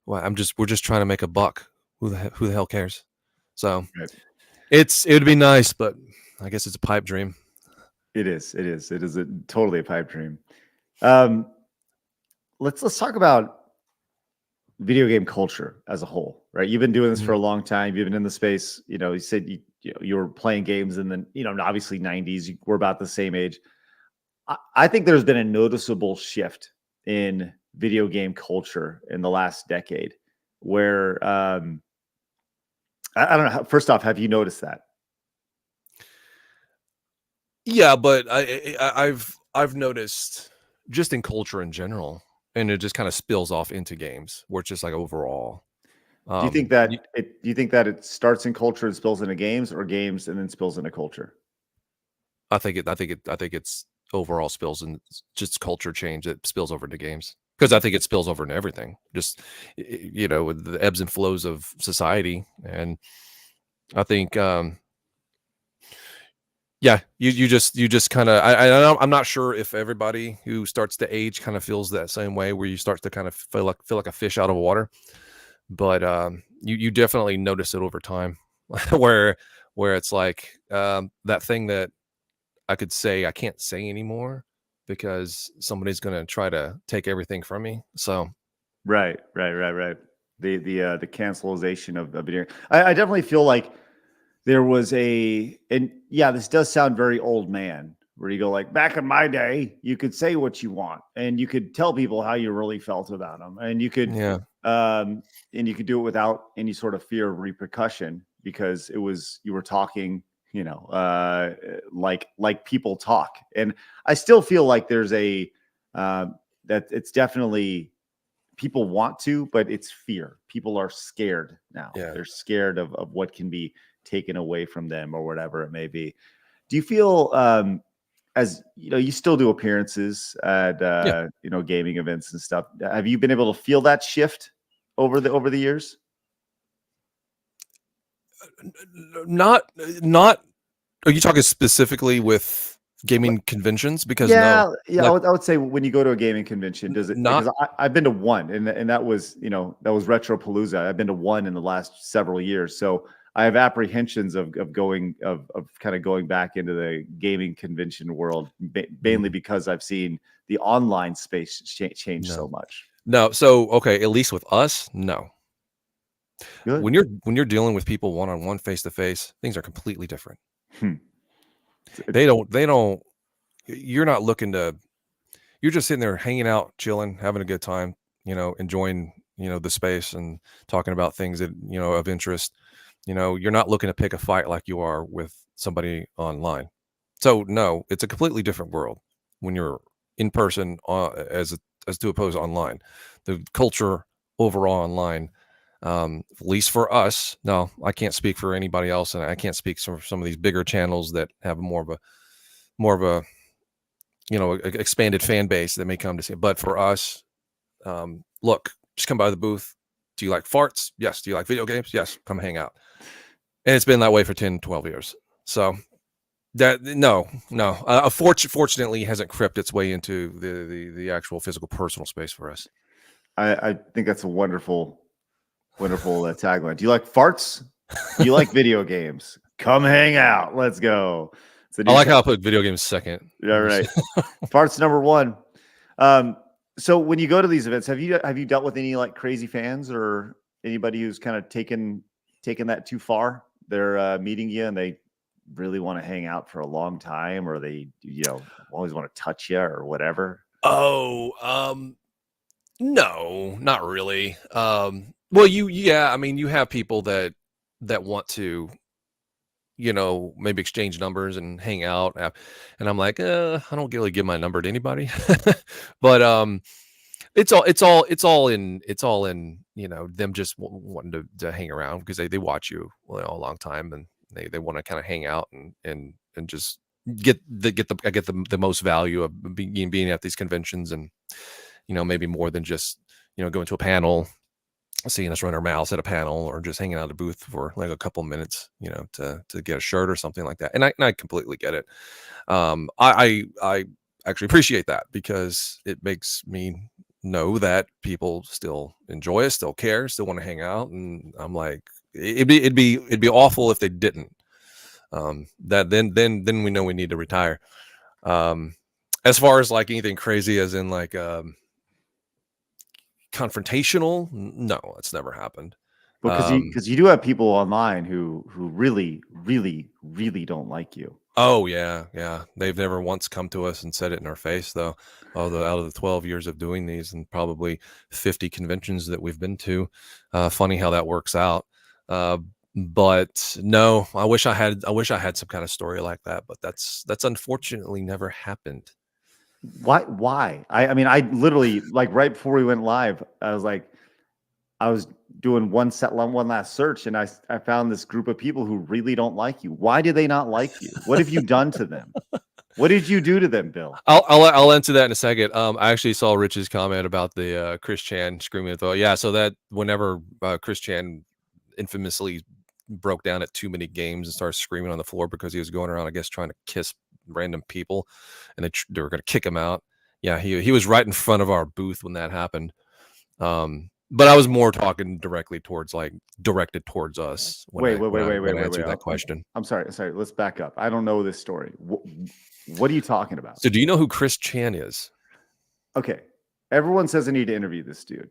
well, we're just trying to make a buck. Who the hell cares? So it would be nice, but I guess it's a pipe dream. It is totally a pipe dream. Let's talk about video game culture as a whole, right? You've been doing this for a long time. You've been in the space. You said you were playing games in the obviously 90s. We're about the same age. I think there's been a noticeable shift in video game culture in the last decade, where I don't know. First off, have you noticed that? Yeah, but I've noticed just in culture in general, and it just kind of spills off into games, where it's just like overall. Do you think that it starts in culture and spills into games, or games and then spills into culture? I think it's overall spills in just culture change that spills over into games, because I think it spills over into everything. Just with the ebbs and flows of society, and I think. Yeah, you just kind of I'm not sure if everybody who starts to age kind of feels that same way, where you start to kind of feel like a fish out of water, but you definitely notice it over time, where it's like that thing that I could say I can't say anymore because somebody's going to try to take everything from me. So right. The cancelization of video. I definitely feel like there was this does sound very old man, where you go like, back in my day, you could say what you want and you could tell people how you really felt about them, and you could do it without any sort of fear of repercussion, because you were talking, like people talk. And I still feel like there's that it's definitely, people want to, but it's fear. People are scared now. Yeah. They're scared of what can be taken away from them or whatever it may be. Do you feel, as you still do appearances at gaming events and stuff, have you been able to feel that shift over the years? Not. Are you talking specifically with gaming conventions? Because I would say when you go to a gaming convention, does it? Not, because I've been to one, and that was Retropalooza. I've been to one in the last several years, so I have apprehensions of kind of going back into the gaming convention world, mainly because I've seen the online space change so much. No, so okay, at least with us, no. Good. When you're dealing with people one-on-one, face-to-face, things are completely different. They don't. You're not looking to. You're just sitting there, hanging out, chilling, having a good time. Enjoying the space and talking about things that of interest. You're not looking to pick a fight like you are with somebody online. So no, it's a completely different world when you're in person, as to oppose online. The culture overall online, at least for us. No, I can't speak for anybody else, and I can't speak for some of these bigger channels that have more of a expanded fan base that may come to see. But for us, look, just come by the booth. Do you like farts? Yes. Do you like video games? Yes. Come hang out. And it's been that way for 10, 12 years. So that fortunately hasn't crept its way into the actual physical personal space for us. I think that's a wonderful tagline. Do you like farts? Do you like video games? Come hang out. Let's go. I like how I put video games second. Yeah, right. Farts number one. So when you go to these events, have you dealt with any like crazy fans or anybody who's kind of taken that too far? They're meeting you and they really want to hang out for a long time, or they always want to touch you or whatever? No, not really. Well, you have people that want to maybe exchange numbers and hang out, and I'm like, I don't really give my number to anybody. But it's all in them just wanting to hang around because they watch you a long time, and they want to kind of hang out and just get the most value of being at these conventions, and maybe more than just going to a panel, seeing us run our mouths at a panel, or just hanging out at a booth for like a couple minutes, to get a shirt or something like that. And I completely get it. I actually appreciate that, because it makes me know that people still enjoy us, still care, still want to hang out. And I'm like, it'd be awful if they didn't. That then we know we need to retire. As far as like anything crazy, as in like confrontational, no, it's never happened. Because you do have people online who really, really, really don't like you. Oh yeah. They've never once come to us and said it in our face, though. Out of the 12 years of doing these and probably 50 conventions that we've been to, funny how that works out. But no, I wish I had some kind of story like that, but that's unfortunately never happened. Why? I mean, I literally, like, right before we went live, I was doing one last search, and I found this group of people who really don't like you. Why do they not like you? What have you done to them? What did you do to them, Bill? I'll answer that in a second. I actually saw Rich's comment about the Chris Chan screaming at the so that whenever Chris Chan infamously broke down at too many games and started screaming on the floor because he was going around, I guess, trying to kiss random people, and they were going to kick him out. Yeah, he was right in front of our booth when that happened. But I was more talking directed towards us. When I answered that question. I'm sorry. Let's back up. I don't know this story. What are you talking about? So do you know who Chris Chan is? Okay. Everyone says I need to interview this dude,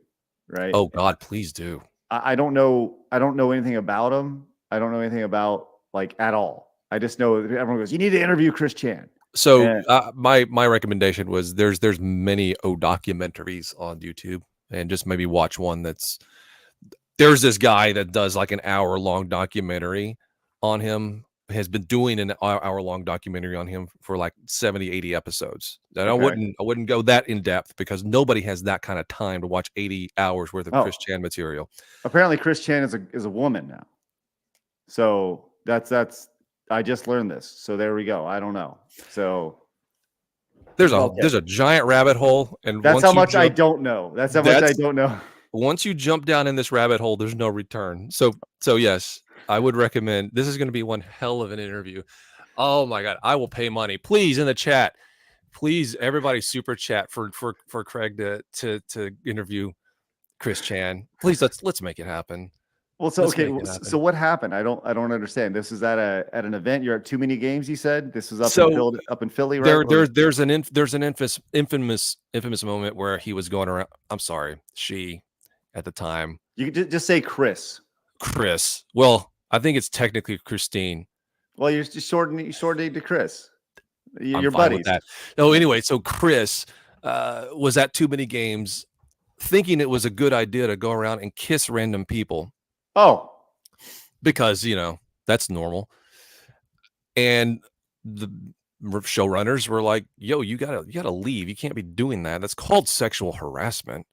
right? Oh God, please do. I don't know anything about him. I don't know anything about, like, at all. I just know that everyone goes, you need to interview Chris Chan. So And my recommendation was there's many documentaries on YouTube, and just maybe watch one there's this guy that does like an hour-long documentary on him, has been doing an hour-long documentary on him for like 70, 80 episodes. And okay. I wouldn't go that in depth because nobody has that kind of time to watch 80 hours worth of Chris Oh, Chan material. apparently Chris Chan is a woman now. So that's I just learned this. So there we go. I don't know. So There's okay. a giant rabbit hole, and That's how much I don't know. That's how much I that's don't know. once you jump down in this rabbit hole, there's no return. So yes, I would recommend. This is going to be one hell of an interview. Oh my god, I will pay money. Please in the chat. Please everybody super chat for Craig to interview Chris Chan. Please let's make it happen. Well, so Let's okay. make it So happen. what happened? I don't understand. This is at an event. You're at too many games. You said this was So up in Philly, right? there's an infamous moment where he was going around. I'm sorry, she at the time. You could just say Chris. Chris. Well, I think it's technically Christine. Well, you're just shortening to Chris. I'm Your fine with buddies. that. No, anyway, so Chris was at too many games, thinking it was a good idea to go around and kiss random people Oh, because that's normal. And the showrunners were like, "Yo, you gotta leave. You can't be doing that. That's called sexual harassment."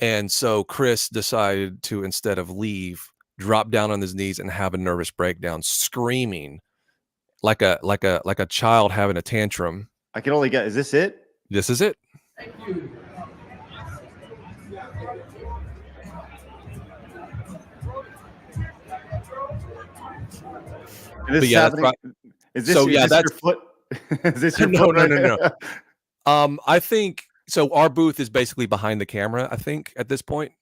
And so Chris decided to, instead of leave, drop down on his knees and have a nervous breakdown, screaming like a child having a tantrum. I can only get. Is this it? This is it. This is Yeah, that's happening. right. Is this, So, yeah, is this that's your foot? Is this your no, foot? no, Right? no, no. I think so. Our booth is basically behind the camera, I think, at this point.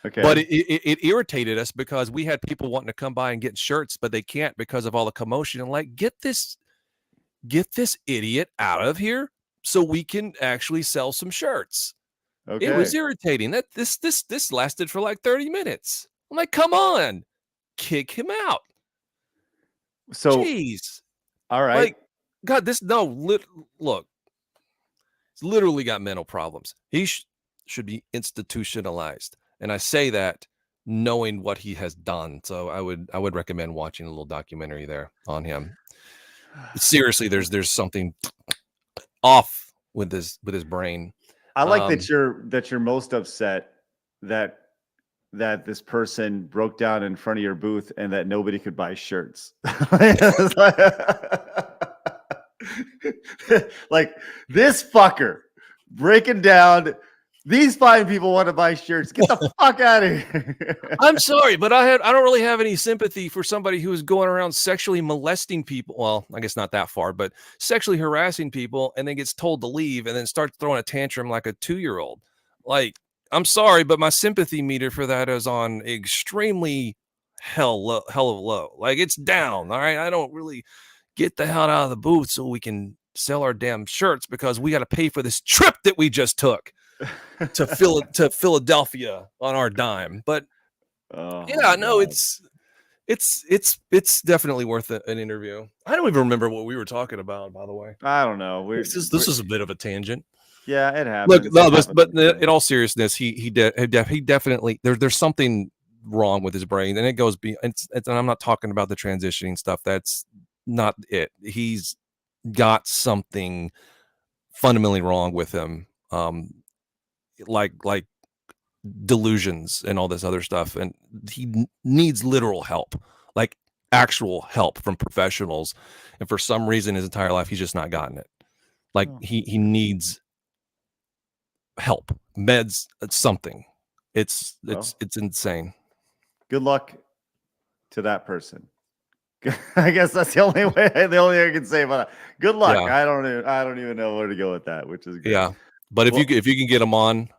Okay. But it irritated us because we had people wanting to come by and get shirts, but they can't because of all the commotion. And like, get this idiot out of here so we can actually sell some shirts. Okay. It was irritating. That this lasted for like 30 minutes. I'm like, come on, kick him out. So, Jeez. all right. Like, God, look, he's literally got mental problems. He should be institutionalized. And I say that knowing what he has done. So I would recommend watching a little documentary there on him. Seriously, there's something off with his brain. I like that you're most upset that this person broke down in front of your booth and that nobody could buy shirts. Like this fucker breaking down. These fine people want to buy shirts. Get the fuck out of here. I'm sorry, but I don't really have any sympathy for somebody who is going around sexually molesting people. Well, I guess not that far, but sexually harassing people and then gets told to leave and then starts throwing a tantrum like a 2-year-old. Like, I'm sorry, but my sympathy meter for that is on extremely hell of low. Like, it's down. All right. I don't really get the hell out of the booth so we can sell our damn shirts because we got to pay for this trip that we just took to Philadelphia on our dime. But yeah, no, it's definitely worth an interview. I don't even remember what we were talking about, by the way. I don't know. This is a bit of a tangent. Yeah, it happens. Look, no, but in all seriousness, he definitely there's something wrong with his brain, and it goes beyond. And I'm not talking about the transitioning stuff. That's not it. He's got something fundamentally wrong with him. Like delusions and all this other stuff, and he needs literal help, like actual help from professionals, and for some reason his entire life he's just not gotten it. Like he needs help, meds, something. It's insane. Good luck to that person. I guess that's the only way I can say about it. Good luck. Yeah. I don't even know where to go with that, which is good. Yeah, but if you can get him on,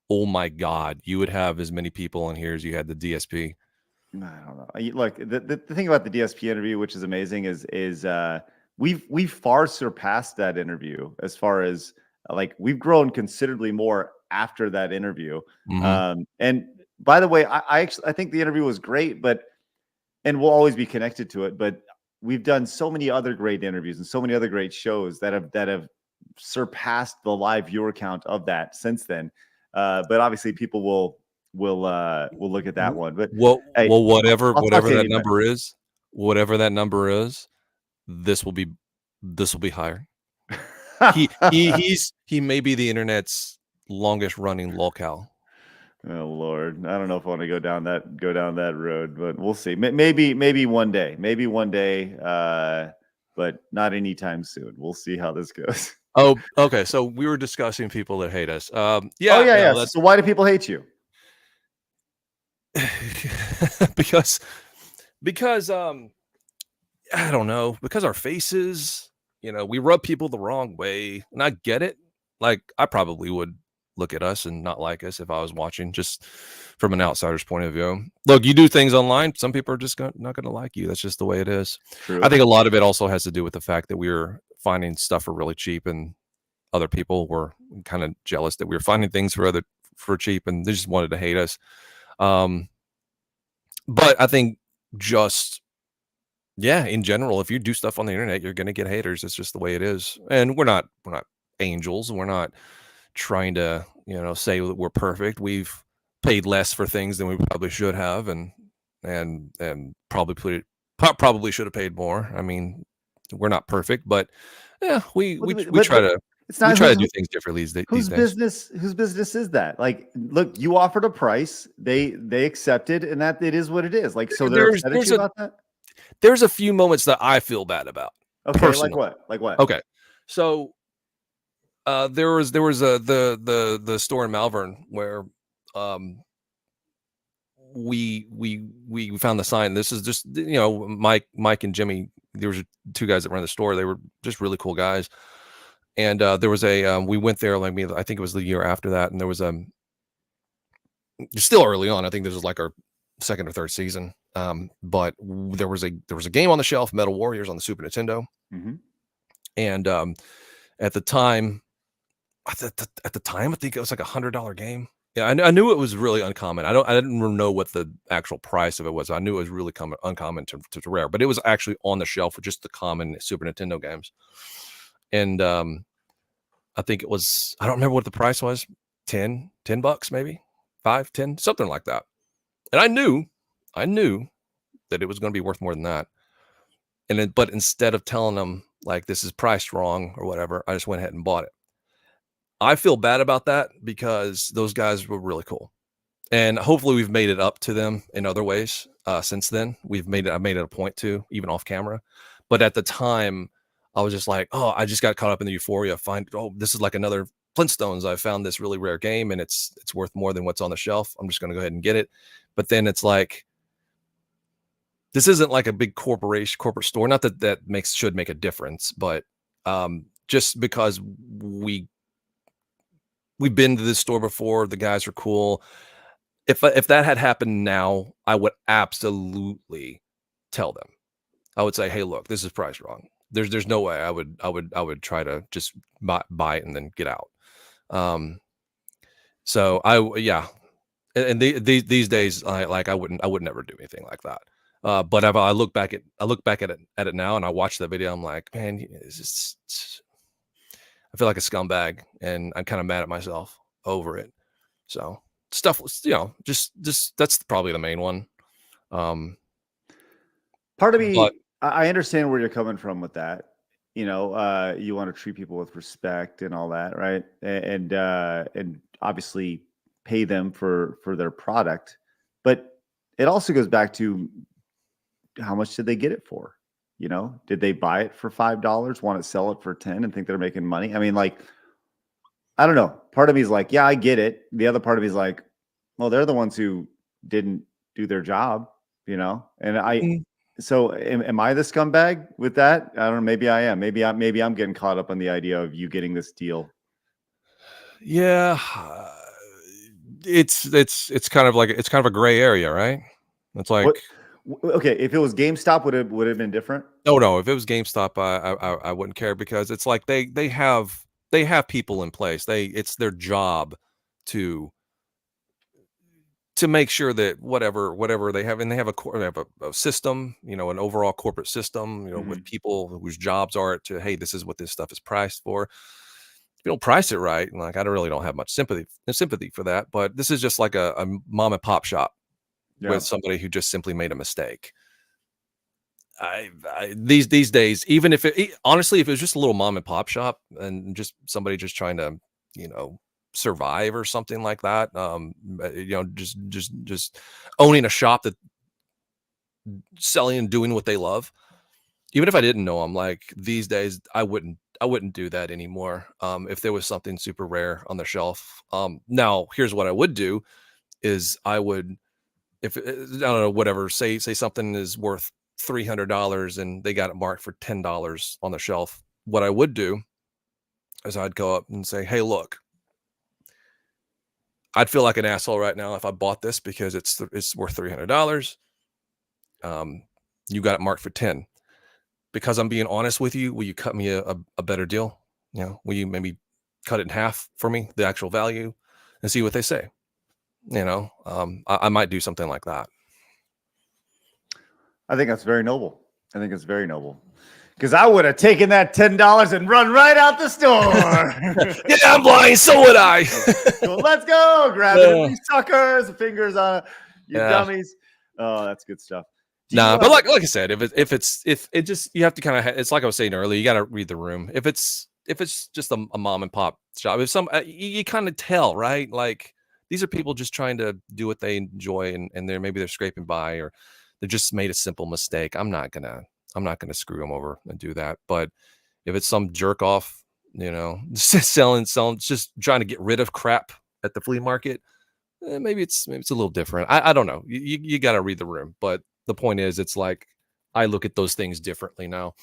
oh my God, you would have as many people on here as you had the DSP. I don't know. Look, the thing about the DSP interview, which is amazing, is we've far surpassed that interview as far as like we've grown considerably more after that interview. Mm-hmm. And by the way, I think the interview was great, and we'll always be connected to it. But we've done so many other great interviews and so many other great shows that have surpassed the live viewer count of that since then. But obviously, people will look at that one. But hey, whatever I'll talk to that anybody. number is, whatever that number is, this will be higher. He may be the internet's longest running lolcow. Oh Lord, I don't know if I want to go down that road, but we'll see. Maybe one day, but not anytime soon. We'll see how this goes. Oh, okay. So we were discussing people that hate us. Yeah. So why do people hate you? because I don't know, because our faces, we rub people the wrong way, and I get it. Like, I probably would look at us and not like us if I was watching, just from an outsider's point of view. Look, you do things online, some people are just not going to like you. That's just the way it is. True. I think a lot of it also has to do with the fact that we were finding stuff for really cheap, and other people were kind of jealous that we were finding things for cheap, and they just wanted to hate us. But I think in general, if you do stuff on the internet, you're going to get haters. It's just the way it is. And we're not angels. We're not trying to, say that we're perfect. We've paid less for things than we probably should have, and probably should have paid more. I mean, we're not perfect, but yeah, we try to do things differently these days. Whose business is that? Like, look, you offered a price, they accepted, and that it is what it is. Like, so they're upset at you about that? There's a few moments that I feel bad about. Okay, personally. like what? Okay, so there was the store in Malvern where we found the sign. This is just Mike and Jimmy. There was two guys that run the store. They were just really cool guys. And there was we went there, I think it was the year after that, and there was still early on. I think this was like our second or third season. But there was a game on the shelf, Metal Warriors on the Super Nintendo. Mm-hmm. And at the time, I think it was like $100 game. Yeah, I knew it was really uncommon. I didn't know what the actual price of it was. I knew it was really uncommon to rare, but it was actually on the shelf for just the common Super Nintendo games. And I think it was, I don't remember what the price was, $10 maybe, 5, 10, something like that. And I knew that it was going to be worth more than that. But instead of telling them like this is priced wrong or whatever, I just went ahead and bought it. I feel bad about that because those guys were really cool, and hopefully we've made it up to them in other ways since then. I made it a point to, even off camera. But at the time, I was just like, oh, I just got caught up in the euphoria. This is like another Flintstones. I found this really rare game, and it's worth more than what's on the shelf. I'm just going to go ahead and get it. But then it's like, this isn't like a big corporate store. Not that should make a difference, but just because we've been to this store before, the guys are cool. If that had happened now, I would absolutely tell them. I would say, hey, look, this is priced wrong. There's no way I would try to just buy it and then get out. So and these days I would never do anything like that. But if I look back at it now and I watch that video, I'm like, man, it's just, I feel like a scumbag, and I'm kind of mad at myself over it. So stuff, just that's probably the main one. Part of me, I understand where you're coming from with that. You want to treat people with respect and all that, right? And obviously pay them for their product. But it also goes back to, how much did they get it for? Did they buy it for $5, want to sell it for 10 and think they're making money? I mean, like, I don't know. Part of me is like, yeah, I get it. The other part of me is like, well, they're the ones who didn't do their job, and so am I the scumbag with that? I don't know. Maybe I am. Maybe I'm getting caught up on the idea of you getting this deal. Yeah. It's kind of a gray area, right? It's like, okay, if it was GameStop, would it have been different? No. If it was GameStop, I wouldn't care, because it's like they have people in place. It's their job to to make sure that whatever they have, and they have a system, an overall corporate system, with people whose jobs are to, hey, this is what this stuff is priced for. If you don't price it right, like I really don't have much sympathy for that. But this is just like a mom and pop shop with somebody who just simply made a mistake. These days, even if honestly, if it was just a little mom and pop shop and just somebody just trying to, survive or something like that, just owning a shop that selling and doing what they love, even if I didn't know them, like these days, I wouldn't do that anymore. If there was something super rare on the shelf. Now here's what I would do is I would, if I don't know, whatever, say something is worth $300 and they got it marked for $10 on the shelf. What I would do is I'd go up and say, hey, look, I'd feel like an asshole right now if I bought this because it's worth $300. You got it marked for 10. Because I'm being honest with you, will you cut me a better deal? Will you maybe cut it in half for me, the actual value, and see what they say? I might do something like that. I think that's very noble. I think it's very noble. Because I would have taken that $10 and run right out the store. Yeah, I'm blind. So would I. So let's go. Grab it. These suckers. Fingers on it. You dummies. Oh, that's good stuff. But like I said, if it just, you have to kind of, it's like I was saying earlier, you got to read the room. If it's just a mom and pop shop, if you kind of tell, right? Like these are people just trying to do what they enjoy, and maybe they're scraping by, or they just made a simple mistake. I'm not gonna screw them over and do that. But if it's some jerk off, selling, just trying to get rid of crap at the flea market, maybe it's a little different. I don't know. You got to read the room. But the point is, it's like I look at those things differently now.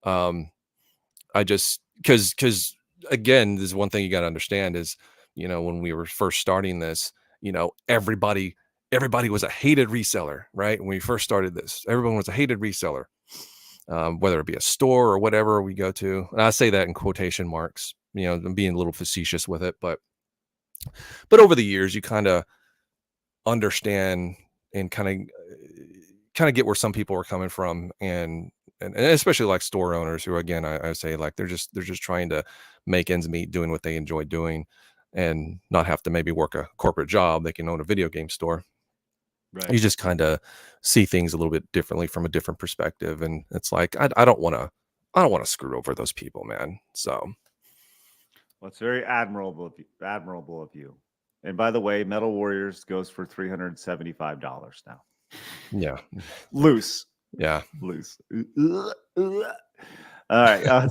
I just because again, there's one thing you got to understand is, when we were first starting this, everybody was a hated reseller, right? When we first started this, everyone was a hated reseller, whether it be a store or whatever we go to. And I say that in quotation marks, I'm being a little facetious with it, but over the years, you kind of understand and kind of get where some people are coming from, and especially like store owners who, again, I say like they're just trying to make ends meet, doing what they enjoy doing, and not have to maybe work a corporate job. They can own a video game store. Right. You just kind of see things a little bit differently from a different perspective, and it's like I don't want to screw over those people, man. So, well, it's very admirable of you. And by the way, Metal Warriors goes for $375 now. Yeah, loose. Yeah, loose. All right.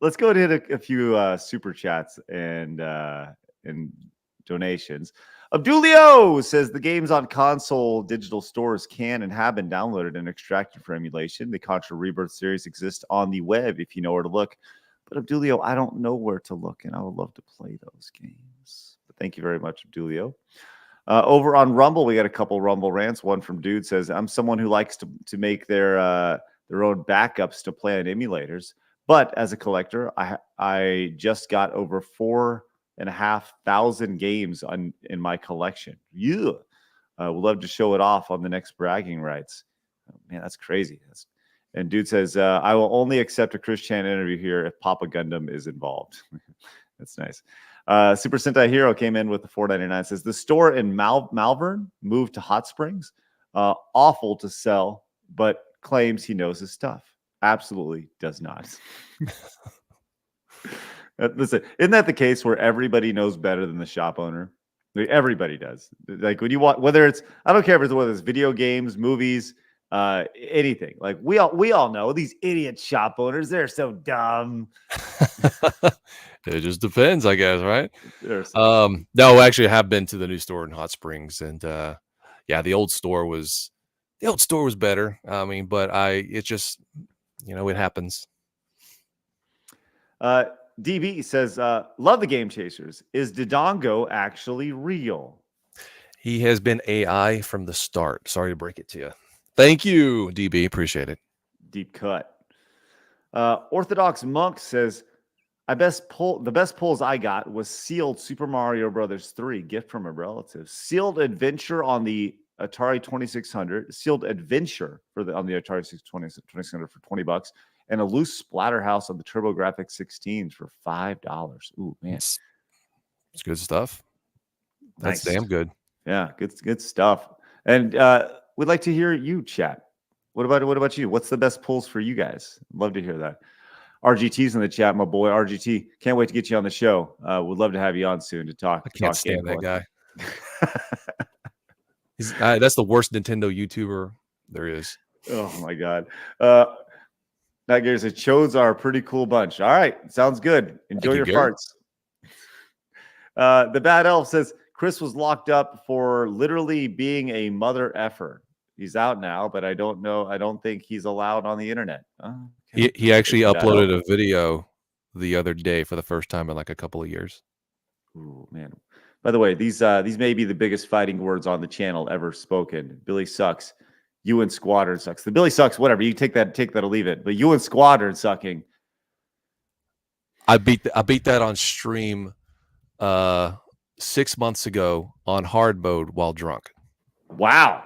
Let's go and hit a few super chats and donations. Abdulio says the games on console digital stores can and have been downloaded and extracted for emulation. The Contra Rebirth series exists on the web if you know where to look. But Abdulio, I don't know where to look, and I would love to play those games. But thank you very much, Abdulio. Over on Rumble, we got a couple Rumble rants. One from Dude says, I'm someone who likes to make their own backups to play on emulators. But as a collector, I just got over 4,500 games in my collection. Yeah. Would love to show it off on the next bragging rights. Oh, man, that's crazy. And Dude says, I will only accept a Chris Chan interview here if Papa Gundam is involved. That's nice. Super Sentai Hero came in with the $4.99. Says the store in Malvern moved to Hot Springs. Awful to sell, but claims he knows his stuff. Absolutely does not. Listen, isn't that the case where everybody knows better than the shop owner? Like, everybody does. Like when you want, whether it's, I don't care whether it's video games, movies, anything. Like we all know these idiot shop owners. They're so dumb. It just depends, I guess, right? No, actually, I have been to the new store in Hot Springs, and yeah, the old store was better. I mean, but it just, it happens. DB says, love the Game Chasers. Is Dodongo actually real? He has been AI from the start. Sorry to break it to you. Thank you, DB. Appreciate it. Deep cut. Orthodox Monk says, The best pulls I got was sealed Super Mario Brothers 3 gift from a relative, sealed Adventure on the Atari 2600, sealed Adventure on the Atari 2600 for $20, and a loose Splatterhouse on the TurboGrafx 16s for $5. Ooh, man, It's good stuff. That's nice. damn good. Yeah, good stuff. And we'd like to hear you chat. What about you? What's the best pulls for you guys? Love to hear that. RGT's in the chat, my boy. RGT, can't wait to get you on the show. Would love to have you on soon to talk. I can't talk stand that gameplay. guy. That's the worst Nintendo YouTuber there is. Oh my god. That guy said Chodes are a pretty cool bunch. All right, sounds good. Enjoy your farts. The Bad Elf says Chris was locked up for literally being a mother effer. He's out now, but I don't know. I don't think he's allowed on the internet. Okay. He actually uploaded a video the other day for the first time in like a couple of years. Ooh, man. By the way, these may be the biggest fighting words on the channel ever spoken. Billy sucks. You and Squadron sucks. The Billy sucks, whatever. You take that or leave it. But you and Squadron sucking. I beat that on stream 6 months ago on hard mode while drunk. Wow.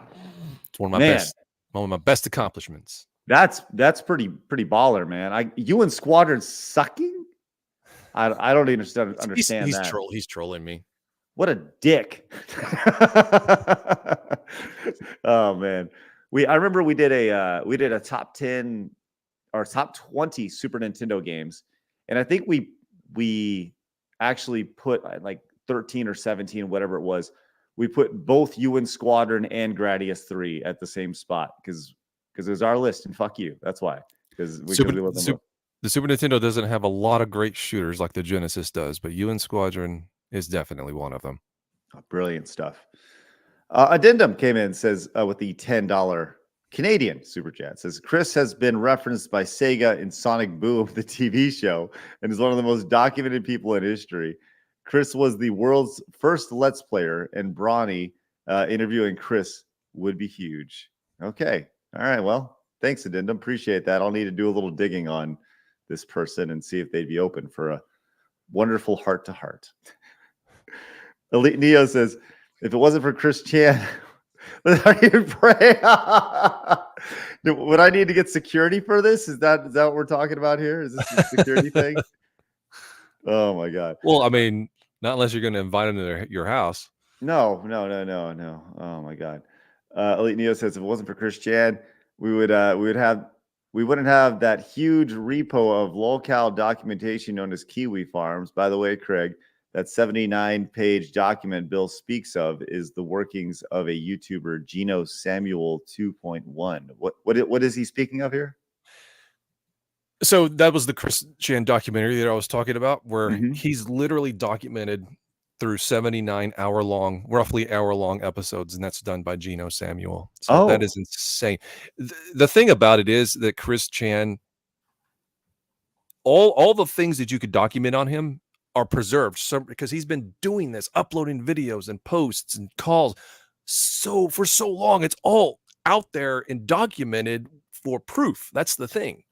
It's one of my best accomplishments. That's pretty baller, man. You and Squadron sucking? I don't understand that. He's trolling me. What a dick. Oh man. I remember we did a top 10 or top 20 Super Nintendo games, and I think we actually put like 13 or 17, whatever it was. We put both you and Squadron and Gradius 3 at the same spot because it was our list, and fuck you. That's why. Because we love them both. The Super Nintendo doesn't have a lot of great shooters like the Genesis does, but you and Squadron is definitely one of them. Oh, brilliant stuff. Addendum came in, says with the $10 Canadian super chat, says Chris has been referenced by Sega in Sonic Boom, the TV show, and is one of the most documented people in history. Chris was the world's first Let's Player, and Brawny interviewing Chris would be huge. Okay. All right. Well, thanks, Addendum. Appreciate that. I'll need to do a little digging on this person and see if they'd be open for a wonderful heart-to-heart. Elite Neo says, if it wasn't for Chris Chan, pray. Would I need to get security for this? Is that what we're talking about here? Is this a security thing? Oh my god. Well, I mean, not unless you're going to invite him to your house. No. Oh my god. Elite Neo says, if it wasn't for Chris Chan, we wouldn't have that huge repo of locale documentation known as Kiwi Farms. By the way, Craig, that 79-page document Bill speaks of is the workings of a YouTuber, Gino Samuel 2.1. What is he speaking of here? So that was the Chris Chan documentary that I was talking about, where he's literally documented through 79 roughly hour-long episodes, and that's done by Gino Samuel. So that is insane. The thing about it is that Chris Chan, all the things that you could document on him are preserved, because he's been doing this, uploading videos and posts and calls for so long. It's all out there and documented for proof. That's the thing.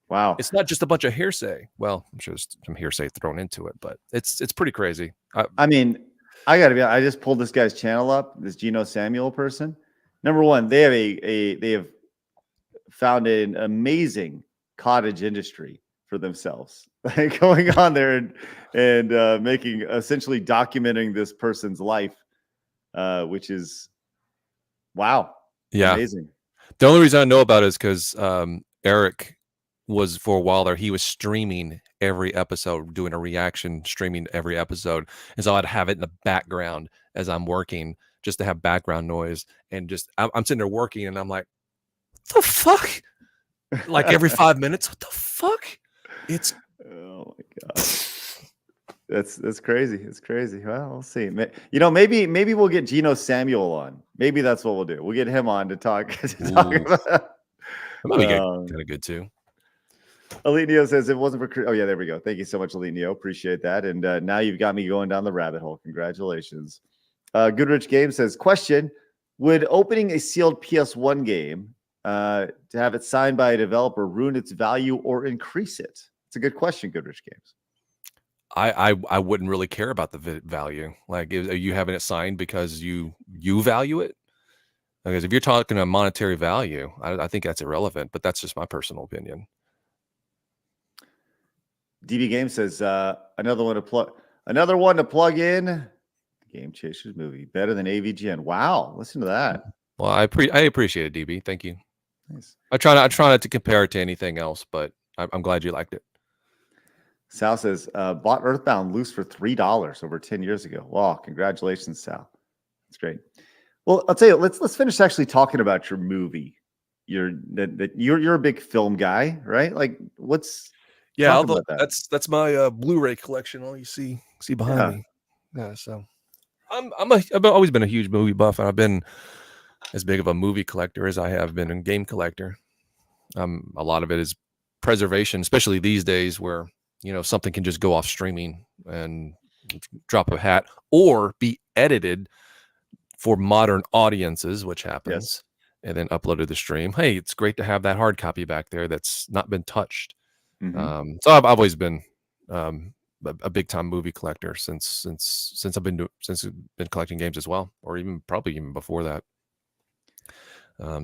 Wow. It's not just a bunch of hearsay. Well, I'm sure there's some hearsay thrown into it, but it's pretty crazy. I mean, I just pulled this guy's channel up, this Gino Samuel person. Number one, they have found an amazing cottage industry for themselves, like going on there and making, essentially documenting this person's life, which is wow. Yeah. Amazing. The only reason I know about it is because Eric was, for a while there, he was streaming every episode, doing a reaction, streaming every episode. And so I'd have it in the background as I'm working, just to have background noise. And just, I'm sitting there working and I'm like, what the fuck? Like every 5 minutes, what the fuck? It's, oh my god, that's crazy. It's crazy. Well, we'll see. Maybe we'll get Gino Samuel on. Maybe that's what we'll do. We'll get him on to talk about. That might be kind of good too. Elite Neo says, if it wasn't for, oh yeah, there we go. Thank you so much, Elite Neo. Appreciate that. And now you've got me going down the rabbit hole. Congratulations. Goodrich Games says, question: would opening a sealed PS1 game to have it signed by a developer ruin its value or increase it? It's a good question, Goodrich Games. I wouldn't really care about the value. Like, are you having it signed because you value it? Because if you're talking a monetary value, I think that's irrelevant. But that's just my personal opinion. DB Game says another one to plug in. Game Chasers movie better than AVGN. Wow, listen to that. Well, I appreciate it, DB. Thank you. Nice. I try not to compare it to anything else, but I'm glad you liked it. Sal says bought Earthbound loose for $3 over 10 years ago. Wow, congratulations, Sal. That's great. Well, I'll tell you, let's finish actually talking about your movie. You're a big film guy, right? Like, talk about that. That's my Blu-ray collection. All you see behind me. Yeah, so I've always been a huge movie buff, and I've been as big of a movie collector as I have been a game collector. A lot of it is preservation, especially these days where something can just go off streaming and drop a hat or be edited for modern audiences, which happens, and then uploaded to the stream. Hey, it's great to have that hard copy back there that's not been touched. Mm-hmm. So I've always been a big time movie collector since I've been collecting games as well, or probably even before that.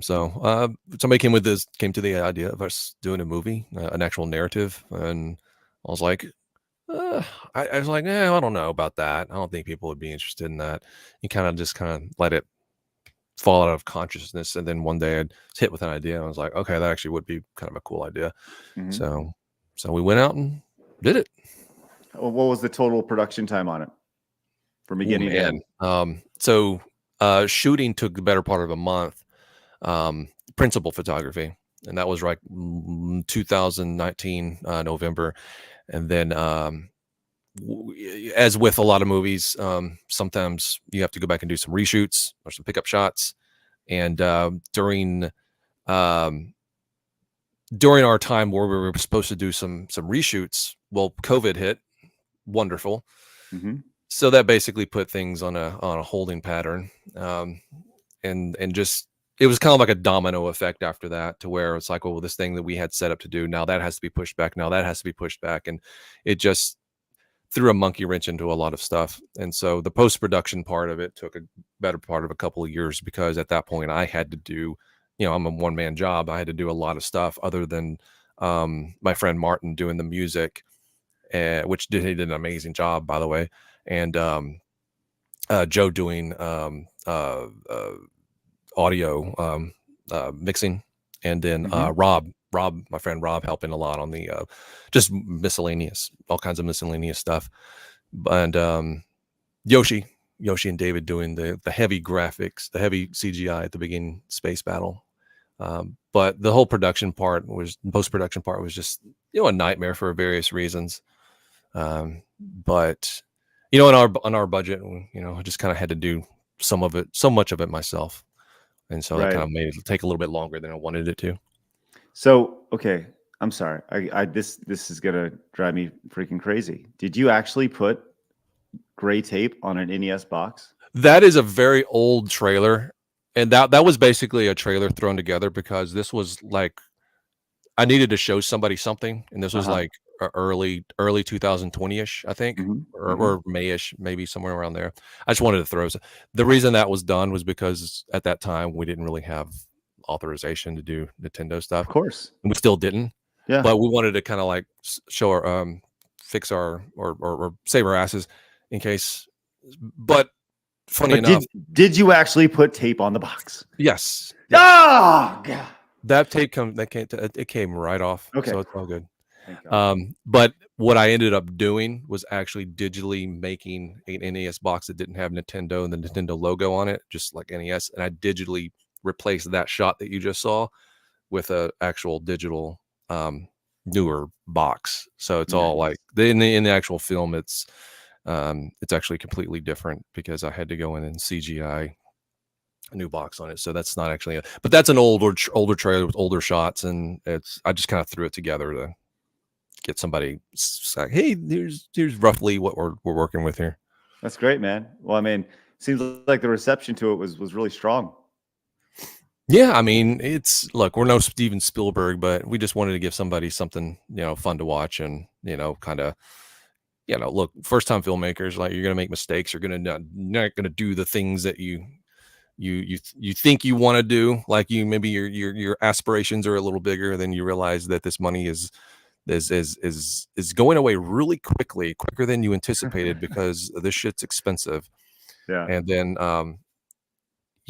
So somebody came to the idea of us doing a movie, an actual narrative, and I was like, I was like, I don't know about that. I don't think people would be interested in that. You kind of let it fall out of consciousness, and then one day I'd hit with an idea, and I was like, okay, that actually would be kind of a cool idea. Mm-hmm. So we went out and did it. What was the total production time on it from beginning to end? So shooting took the better part of a month. Principal photography, and that was like 2019 November, and then as with a lot of movies, sometimes you have to go back and do some reshoots or some pickup shots, and during our time where we were supposed to do some reshoots, well, COVID hit. Wonderful. Mm-hmm. So that basically put things on a holding pattern, and just it was kind of like a domino effect after that, to where it's like, well, this thing that we had set up to do, now that has to be pushed back. Now that has to be pushed back. And it just threw a monkey wrench into a lot of stuff. And so the post-production part of it took a better part of a couple of years, because at that point I had to do, I'm a one-man job. I had to do a lot of stuff other than my friend Martin doing the music, which he did an amazing job, by the way. And Joe doing audio mixing, and then Rob, my friend Rob, helping a lot on the just all kinds of miscellaneous stuff, and Yoshi and David doing the heavy graphics, the heavy CGI at the beginning space battle. But the whole post-production part was just a nightmare for various reasons. But on our budget, I just kind of had to do so much of it myself. And so that kind of made it take a little bit longer than I wanted it to. So, okay, I'm sorry. This is gonna drive me freaking crazy. Did you actually put gray tape on an NES box? That is a very old trailer, and that was basically a trailer thrown together because this was like I needed to show somebody something, and this was like early 2020ish, I think, or Mayish, maybe somewhere around there. I just wanted to throw. The reason that was done was because at that time we didn't really have authorization to do Nintendo stuff. Of course, and we still didn't. Yeah, but we wanted to kind of like show our fix our or save our asses in case. But funny enough, did you actually put tape on the box? Yes. Oh God. That tape came right off. Okay, so it's all good. But what I ended up doing was actually digitally making an NES box that didn't have Nintendo and the Nintendo logo on it, just like NES, and I digitally replaced that shot that you just saw with a actual digital newer box. So it's all like in the actual film, it's actually completely different because I had to go in and CGI a new box on it. So that's not actually but that's an older trailer with older shots, and I just kind of threw it together to get somebody like, hey, here's roughly what we're working with here. That's great, man. Well, I mean, seems like the reception to it was really strong. Yeah, I mean, look, we're no Steven Spielberg, but we just wanted to give somebody something, fun to watch and, kind of, look, first time filmmakers, like you're going to make mistakes. You're going to not going to do the things that you think you want to do. Like maybe your aspirations are a little bigger, then you realize that this money is going away really quicker than you anticipated because this shit's expensive. Yeah. And then,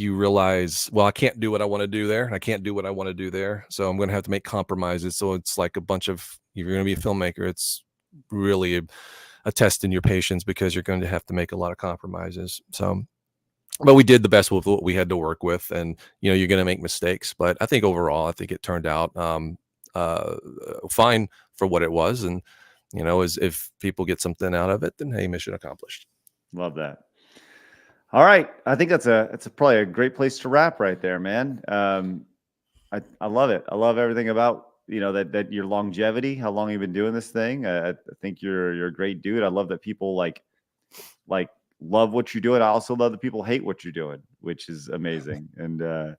you realize, well, I can't do what I want to do there, and I can't do what I want to do there. So I'm going to have to make compromises. So it's like if you're going to be a filmmaker, it's really a test in your patience because you're going to have to make a lot of compromises. So, but we did the best with what we had to work with, and you're going to make mistakes. But I think overall, I think it turned out fine for what it was. And, as if people get something out of it, then hey, mission accomplished. Love that. All right, I think that's probably a great place to wrap right there, man. I love it. I love everything about that your longevity, how long you've been doing this thing. I think you're a great dude. I love that people like love what you're doing. I also love that people hate what you're doing, which is amazing. And yeah,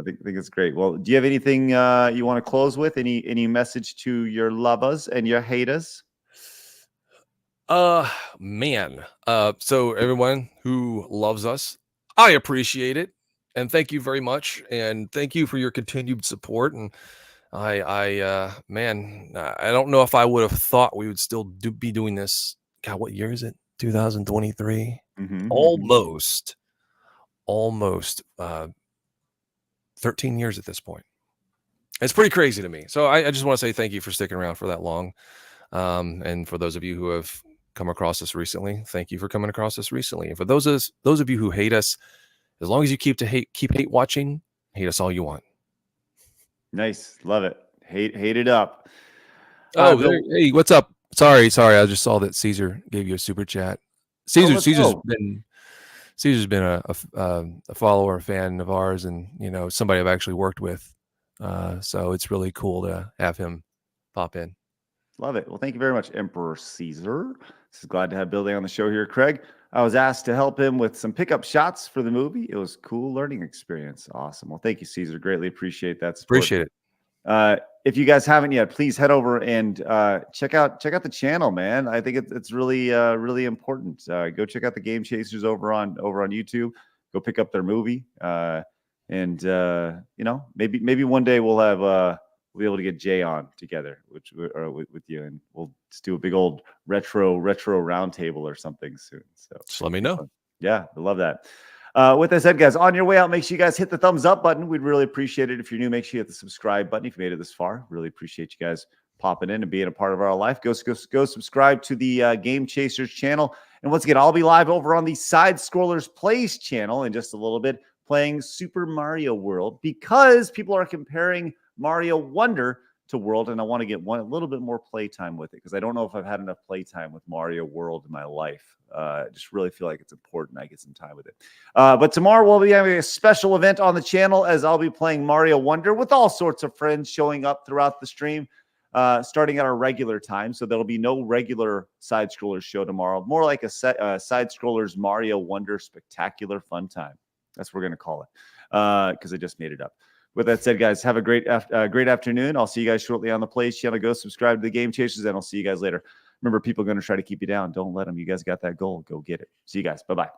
I think it's great. Well, do you have anything you want to close with? Any message to your lovers and your haters? Man. So everyone who loves us, I appreciate it. And thank you very much. And thank you for your continued support. And man, I don't know if I would have thought we would still be doing this. God, what year is it? 2023? Almost 13 years at this point. It's pretty crazy to me. So I just want to say thank you for sticking around for that long. And for those of you who have come across us recently, thank you for coming across us recently. And for those of you who hate us, as long as you keep hate watching, hate us all you want. Nice, love it. Hate it up. Oh, hey, what's up? Sorry, I just saw that Caesar gave you a super chat. Caesar's been a follower, a fan of ours, and somebody I've actually worked with. So it's really cool to have him pop in. Love it. Well, thank you very much, Emperor Caesar. Glad to have Billy on the show here, Craig. I was asked to help him with some pickup shots for the movie. It was a cool learning experience. Awesome. Well, thank you, Caesar. Greatly appreciate that support. Appreciate it. If you guys haven't yet, please head over and check out the channel, man. I think it's really really important. Go check out the Game Chasers over on YouTube. Go pick up their movie, and maybe one day we'll be able to get Jay on together, with you, and we'll just do a big old retro roundtable or something soon. So just let me know. Yeah, I love that. With that said, guys, on your way out, make sure you guys hit the thumbs up button. We'd really appreciate it. If you're new, make sure you hit the subscribe button. If you made it this far, really appreciate you guys popping in and being a part of our life. Go subscribe to the Game Chasers channel. And once again, I'll be live over on the Side Scrollers Plays channel in just a little bit, playing Super Mario World, because people are comparing Mario Wonder to World, and I want to get a little bit more playtime with it, because I don't know if I've had enough playtime with Mario World in my life. I just really feel like it's important I get some time with it. But tomorrow we'll be having a special event on the channel, as I'll be playing Mario Wonder with all sorts of friends showing up throughout the stream, starting at our regular time. So there'll be no regular Side Scrollers show tomorrow, more like a Side Scrollers Mario Wonder Spectacular Fun Time. That's what we're going to call it, because I just made it up. With that said, guys, have a great afternoon. I'll see you guys shortly on the Plays channel. Go subscribe to the Game Chasers, and I'll see you guys later. Remember, people are going to try to keep you down. Don't let them. You guys got that goal. Go get it. See you guys. Bye-bye.